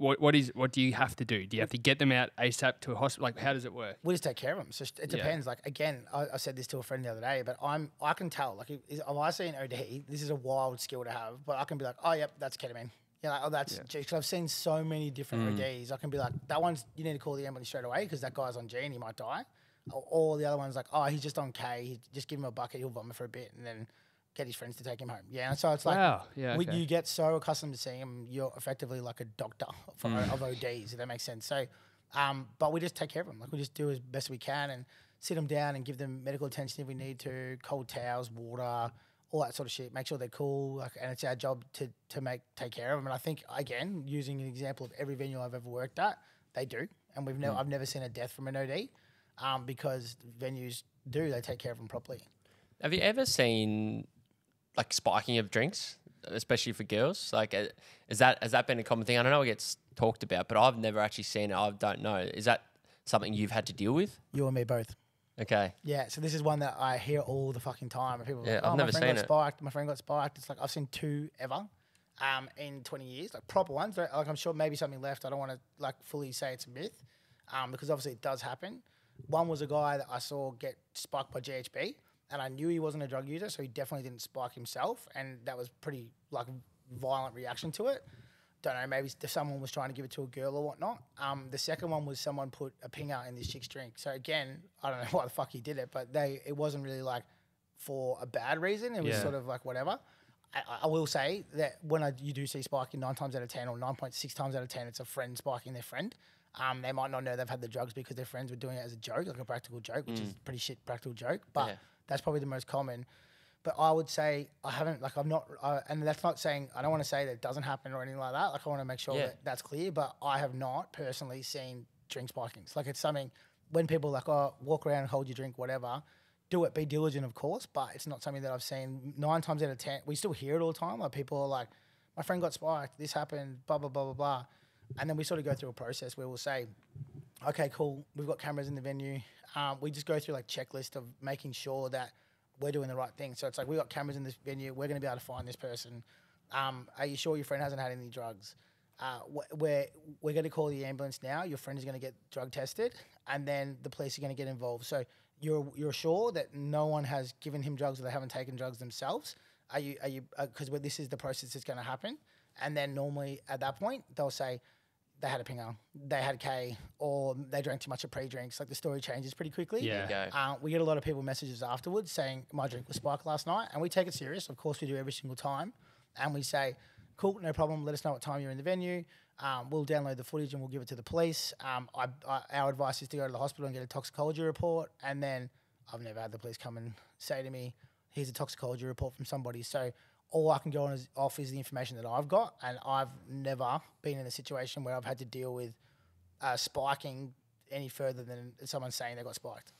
what do you have to do? Do you have to get them out ASAP to a hospital? Like, how does it work? We just take care of them. So it depends. Like, again, I said this to a friend the other day, but I can tell. Like, if I see an OD, this is a wild skill to have. But I can be like, oh, yep, that's ketamine. You know, oh, that's because I've seen so many different ODs. I can be like, that one's you need to call the ambulance straight away because that guy's on G and he might die. Or the other one's like, oh, he's just on K. Just give him a bucket, he'll vomit for a bit, and then get his friends to take him home. Yeah, and so it's like, wow. Yeah, okay. You get so accustomed to seeing him, you're effectively like a doctor of ODs, if that makes sense. So, but we just take care of them. Like we just do as best we can and sit them down and give them medical attention if we need to, cold towels, water, all that sort of shit. Make sure they're cool. Like, and it's our job to take care of them. And I think, again, using an example of every venue I've ever worked at, they do. And I've never seen a death from an OD because venues they take care of them properly. Have you ever seen like spiking of drinks, especially for girls? Like, has that been a common thing? I don't know it gets talked about, but I've never actually seen it. I don't know. Is that something you've had to deal with? You and me both. Okay. Yeah, so this is one that I hear all the fucking time. And people are like, I've never seen it. My friend got spiked. It's like I've seen 2 ever in 20 years, like proper ones. Like I'm sure maybe something left. I don't want to like fully say it's a myth because obviously it does happen. One was a guy that I saw get spiked by GHB. And I knew he wasn't a drug user, so he definitely didn't spike himself. And that was pretty like violent reaction to it. Don't know, maybe someone was trying to give it to a girl or whatnot. The second one was someone put a pinger in this chick's drink. So again, I don't know why the fuck he did it, but it wasn't really like for a bad reason. It was sort of like whatever. I will say that when you do see spiking 9 times out of 10 or 9.6 times out of 10, it's a friend spiking their friend. They might not know they've had the drugs because their friends were doing it as a joke, like a practical joke, which is a pretty shit practical joke. But that's probably the most common. But I would say I haven't, like I'm not, and that's not saying, I don't want to say that it doesn't happen or anything like that. Like I want to make sure that that's clear, but I have not personally seen drink spikings. Like it's something, when people are like, oh, walk around, hold your drink, whatever, do it, be diligent, of course, but it's not something that I've seen 9 times out of 10. We still hear it all the time. Like people are like, my friend got spiked, this happened, blah, blah, blah, blah, blah. And then we sort of go through a process where we'll say, okay, cool, we've got cameras in the venue. We just go through like checklist of making sure that we're doing the right thing. So it's like, we got cameras in this venue. We're going to be able to find this person. Are you sure your friend hasn't had any drugs? We're going to call the ambulance now. Your friend is going to get drug tested, and then the police are going to get involved. So you're sure that no one has given him drugs or they haven't taken drugs themselves? Are you? Because this is the process that's going to happen. And then normally at that point they'll say they had a pinger, they had K, or they drank too much of pre-drinks. Like the story changes pretty quickly. Yeah. We get a lot of people messages afterwards saying my drink was spiked last night, and we take it serious. Of course we do every single time, and we say, cool, no problem. Let us know what time you're in the venue. We'll download the footage and we'll give it to the police. Our advice is to go to the hospital and get a toxicology report. And then I've never had the police come and say to me, here's a toxicology report from somebody. So all I can go off is the information that I've got. And I've never been in a situation where I've had to deal with spiking any further than someone saying they got spiked.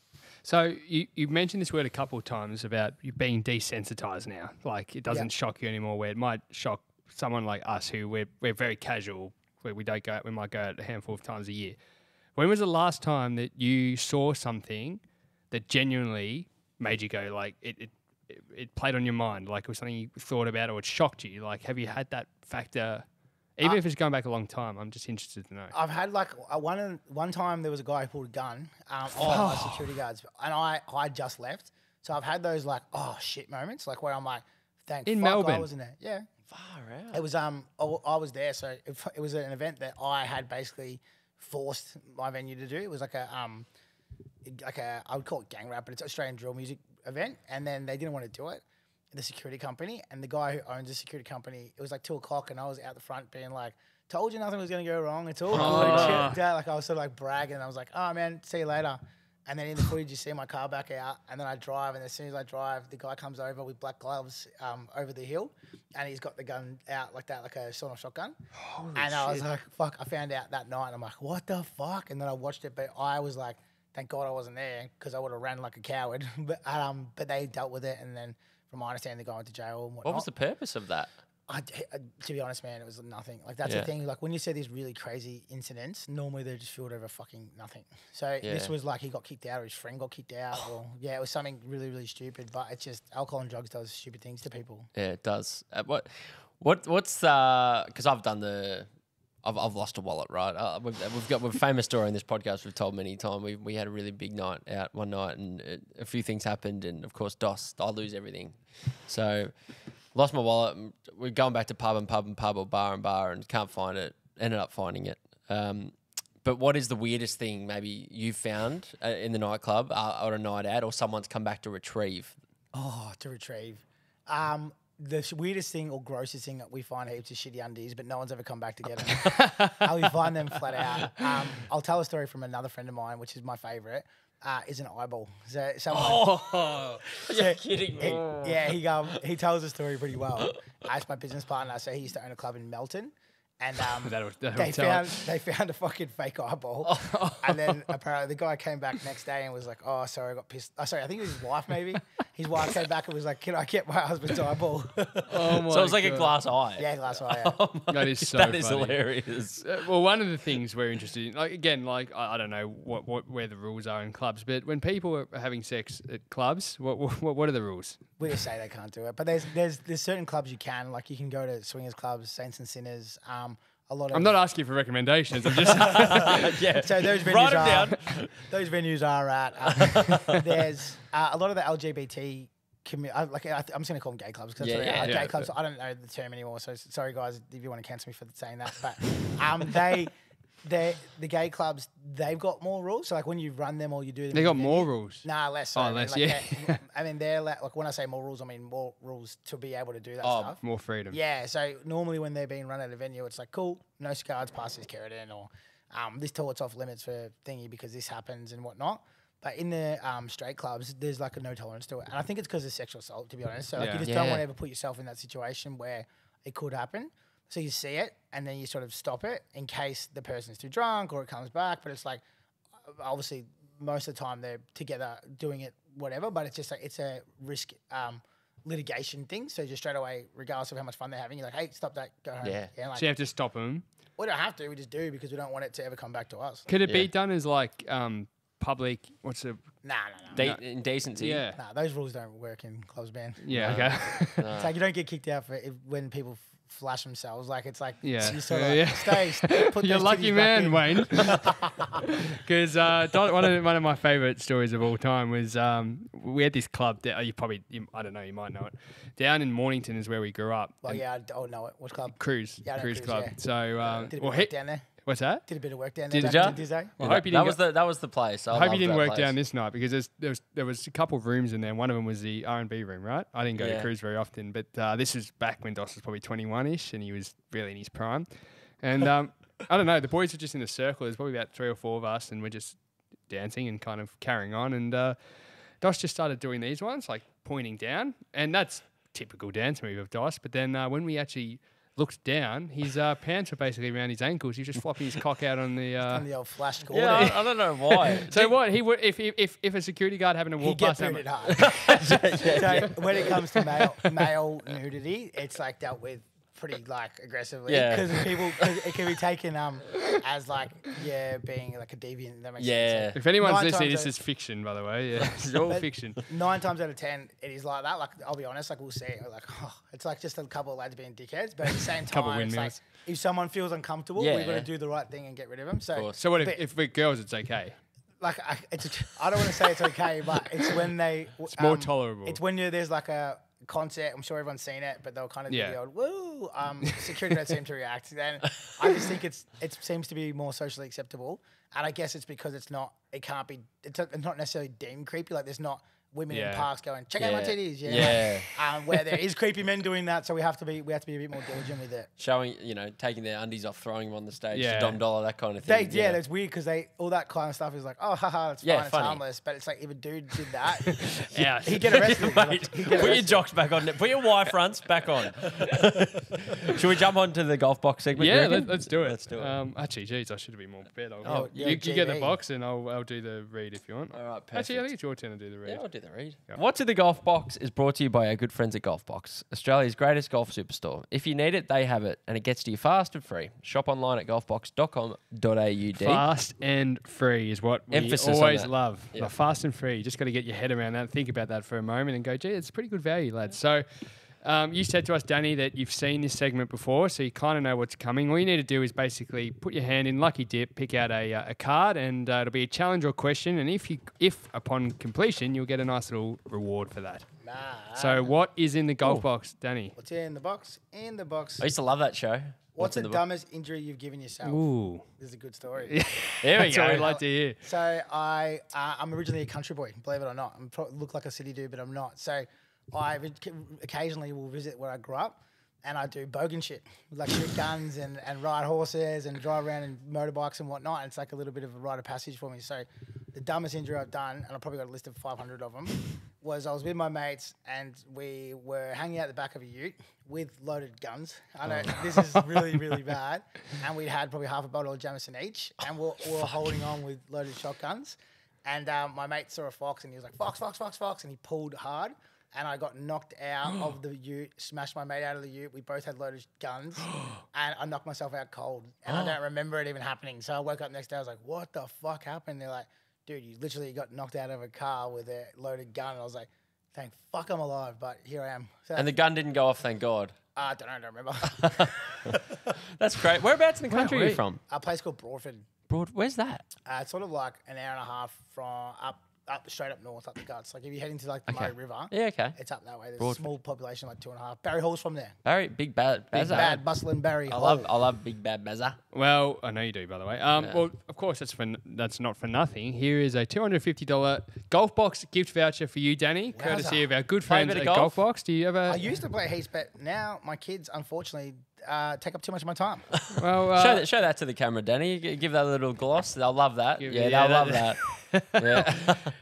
So you mentioned this word a couple of times about you being desensitized now. Like it doesn't shock you anymore, where it might shock someone like us who we're very casual, where we don't go out, we might go out a handful of times a year. When was the last time that you saw something that genuinely made you go like it played on your mind, like it was something you thought about or it shocked you? Like have you had that factor? Even if it's going back a long time, I'm just interested to know. I've had like one time there was a guy who pulled a gun on my security guards, and I just left. So I've had those like oh shit moments, like where I'm like, thank fuck Melbourne. I wasn't there. Yeah. Far out. It was I was there, so it was an event that I had basically forced my venue to do. It was like a I would call it gang rap, but it's an Australian drill music event, and then they didn't want to do it. The security company, and the guy who owns the security company, it was like 2:00 and I was out the front being like, told you nothing was going to go wrong. It's all good. And shit. Like I was sort of like bragging. And I was like, oh man, see you later. And then in the footage, you see my car back out, and then I drive, and as soon as I drive, the guy comes over with black gloves over the hill, and he's got the gun out like that, like a sawn-off shotgun. Holy and shit. I was like, fuck, I found out that night, and I'm like, what the fuck? And then I watched it, but I was like, thank God I wasn't there, because I would have ran like a coward. But they dealt with it, and then from my understanding, the guy went to jail and whatnot. What was the purpose of that? To be honest, man, it was nothing. Like that's the thing. Like when you see these really crazy incidents, normally they're just filled over fucking nothing. So this was like he got kicked out, or his friend got kicked out, or it was something really, really stupid. But it's just alcohol and drugs does stupid things to people. Yeah, it does. What's because I've done I've lost a wallet, right? We've got a famous story in this podcast we've told many times. We had a really big night out one night, and a few things happened, and of course, I lose everything. So, lost my wallet. We're going back to pub or bar, and can't find it. Ended up finding it. But what is the weirdest thing maybe you've found in the nightclub or a night out, or someone's come back to retrieve? Oh, to retrieve. The weirdest thing or grossest thing that we find heaps of shitty undies, but no one's ever come back to get them. We find them flat out. I'll tell a story from another friend of mine, which is my favourite, is an eyeball. So someone, You're kidding me. he tells the story pretty well. As my business partner, so he used to own a club in Melton. And they found a fucking fake eyeball. And then apparently the guy came back next day and was like, oh, sorry, I got pissed. Oh, sorry, I think it was his wife maybe. His wife came back and was like, can I get my husband's eyeball? Oh my So it was like a glass eye. Yeah, glass eye. Yeah. That is so That is funny. hilarious. Well, one of the things we're interested in, like again, like I don't know where the rules are in clubs, but when people are having sex at clubs, what are the rules? We just say they can't do it. But there's certain clubs you can. Like you can go to swingers clubs, Saints and Sinners. A lot of I'm not asking for recommendations. I'm just Yeah. So those venues Write 'em down. Those venues are at. There's a lot of the LGBT community. I'm just going to call them gay clubs because gay clubs. I don't know the term anymore. So sorry guys if you want to cancel me for saying that. But the gay clubs, they've got more rules. So like when you run them or you do them, they got more rules. Nah, less. So. Oh, less. Yeah. I mean, they're like when I say more rules, I mean more rules to be able to do that stuff. More freedom. Yeah, so normally when they're being run at a venue, it's like, cool, no cigars past this keratin, or this toilet's off limits for thingy because this happens and whatnot. But in the straight clubs, there's like a no tolerance to it. And I think it's because of sexual assault, to be honest. So like, you just don't want to ever put yourself in that situation where it could happen. So you see it and then you sort of stop it in case the person's too drunk or it comes back. But it's like, obviously, most of the time they're together doing it, whatever. But it's just like, it's a risk litigation thing. So just straight away, regardless of how much fun they're having, you're like, hey, stop that, go home. Yeah. Like, So you have to stop them. we don't have to, we just do because we don't want it to ever come back to us. Could it be done as like public? What's a Nah. Indecency. yeah? Nah, those rules don't work in clubs, man. Yeah. Okay. It's like you don't get kicked out for when people flash themselves. Like it's like Yeah. you sort of stay. Put You're those lucky titties back man, in. Wayne. Because one of my favourite stories of all time was we had this club that I don't know, you might know it. Down in Mornington is where we grew up. Well, yeah, I know it. Which club? Cruise. Yeah, I know Cruise Cruise, Club. yeah. So Did a bit of work down there. what's that? Did a bit of work down there. Did back ya? in the Disney. Well, I hope you didn't that was the place. I hope you didn't work down this night because there was a couple of rooms in there. One of them was the R&B room, right? I didn't go to Cruise very often, but this was back when Dos was probably 21-ish and he was really in his prime. And I don't know, the boys were just in a circle. There's probably about 3 or 4 of us and we're just dancing and kind of carrying on. And Dos just started doing these ones, like pointing down. And that's typical dance move of Dos. But then when we actually looked down, his pants were basically around his ankles. He was just flopping his cock out on the... On the old flash cord. Yeah, I don't know why. So what he would if a security guard happened to He'd walk get past him, booted hard. So when it comes to male nudity, it's like dealt with pretty like aggressively Yeah. because it can be taken as like being like a deviant. That makes Yeah. sense. if anyone's 9 listening, times this is fiction, by the way. Yeah, it's all But fiction. 9 times out of 10, it is like that. Like I'll be honest, like we'll see it. We're like, it's like just a couple of lads being dickheads, but at the same Couple time, it's like windmills. if someone feels uncomfortable, we've got Yeah. to do the right thing and get rid of them. So So what but- if we're girls? It's okay. like I don't want to say it's okay, but it's when they It's more tolerable. It's when there's like a concert. I'm sure everyone's seen it, but they'll kind of do Yeah. the old woo. Security don't seem to react. Then I just think it seems to be more socially acceptable, and I guess it's because it's not not necessarily deemed creepy. Like there's not women in Yeah. parks going check out my titties. Yeah. Where there is creepy men doing that, so we have to be a bit more diligent with it. Showing, taking their undies off, throwing them on the stage Yeah. to Dom Dolla, that kind of thing. That's weird because all that kind of stuff is like, oh, haha, it's Yeah, fine, it's funny. harmless. But it's like if a dude did that, Yeah. he'd get arrested. Mate, He'd get put your arrested. jocks back on. Put your Y fronts back on. Should we jump on to the golf box segment? you Yeah, reckon? let's do it. Let's do it. Actually, geez, I should have been more prepared. Oh, you get the GB. box and I'll do the read if you want. All right, perfect. Actually, I think it's your turn to do the read. Yeah, I'll do the read. What's in the Golf Box is brought to you by our good friends at Golf Box, Australia's greatest golf superstore. If you need it, they have it, and it gets to you fast and free. Shop online at golfbox.com.au. Fast and free is what we Emphasis on always that. love. Yeah. The fast and free. You just got to get your head around that, think about that for a moment and go, gee, it's pretty good value, lads. So You said to us, Danny, that you've seen this segment before, so you kind of know what's coming. All you need to do is basically put your hand in lucky dip, pick out a card, and it'll be a challenge or question. And if upon completion, you'll get a nice little reward for that. Nah. So what is in the golf box, Danny? What's in the box? In the box. I used to love that show. What's in the box? dumbest injury you've given yourself? Ooh. This is a good story. There we That's what go. we'd like to hear. So I'm originally a country boy, believe it or not. I look like a city dude, but I'm not. So I occasionally will visit where I grew up, and I do bogan shit, like shoot guns and ride horses and drive around in motorbikes and whatnot. And it's like a little bit of a rite of passage for me. So the dumbest injury I've done, and I've probably got a list of 500 of them, was I was with my mates and we were hanging out the back of a ute with loaded guns. I know this is really, really bad. And we had probably half a bottle of Jameson each, and we were holding on with loaded shotguns. And my mate saw a fox and he was like, fox, fox, fox, fox. And he pulled hard. And I got knocked out of the ute, smashed my mate out of the ute. We both had loaded guns. And I knocked myself out cold. And I don't remember it even happening. So I woke up next day, I was like, what the fuck happened? They're like, dude, you literally got knocked out of a car with a loaded gun. And I was like, thank fuck I'm alive, but here I am. So And the gun didn't go off, thank God. I don't remember. That's great. Whereabouts in the country are you from? A place called Broadford. Where's that? It's sort of like an hour and a half from straight up north, up the guts. Like if you head into like the Murray River, Yeah, okay. it's up that way. There's Broadford. a small population, like 2.5. Barry Hall's from there. Barry, big bad Big Bazza. bad bustling Barry I Hall. love big bad Bazza. Well, I know you do, by the way. Well, of course, that's not for nothing. Here is a $250 golf box gift voucher for you, Danny, courtesy of our good Play a friends bit at of Golf golf? Box. Do you ever? I used to play heaps, but now my kids, unfortunately, take up too much of my time. Well, Show that to the camera, Danny. Give that a little gloss. They'll love that. Give- Yeah, yeah, they'll love that. Yeah.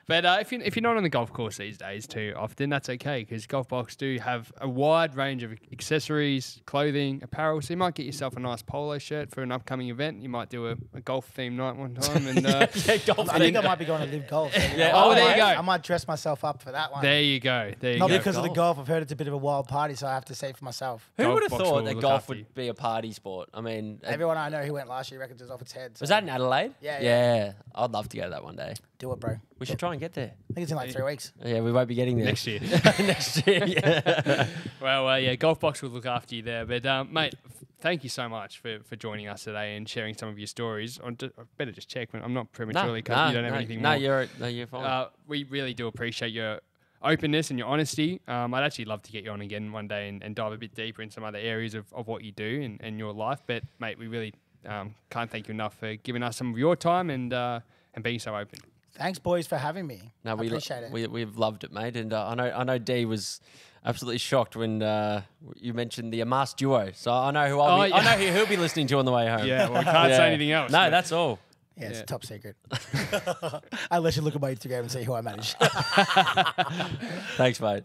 But if you're not on the golf course these days too often, that's okay because Golf Box do have a wide range of accessories, clothing, apparel. So you might get yourself a nice polo shirt for an upcoming event. You might do a golf themed night one time. And Yeah, golf I think I might be going to live golf. So, Yeah. Oh, there you go. I might dress myself up for that one. there you go. There you Not go. because of the golf. I've heard it's a bit of a wild party, so I have to say for myself. Who Golf would have Box thought will that look golf after you. would be a party sport? I mean, Everyone I know who went last year reckons it was off its head. So was that in Adelaide? Yeah. I'd love to go that one day. Do it, bro. We should try and get there. I think it's in like 3 weeks. Yeah, we won't be getting there Next year. Next year. Yeah. Well, yeah, Golf Box will look after you there. But, mate, thank you so much for joining us today and sharing some of your stories. I better just check. I'm not prematurely cut. You don't have anything more. You're fine. We really do appreciate your openness and your honesty. I'd actually love to get you on again one day and dive a bit deeper in some other areas of what you do and your life. But, mate, we really can't thank you enough for giving us some of your time and being so open. Thanks, boys, for having me. No, I appreciate it. We've loved it, mate. And I know Dee was absolutely shocked when you mentioned the masked duo. So I know who I know who he'll be listening to on the way home. Yeah, well, we can't say anything else. No, but- that's all. Yeah, it's top secret. Unless you look at my Instagram and see who I manage. Thanks, mate.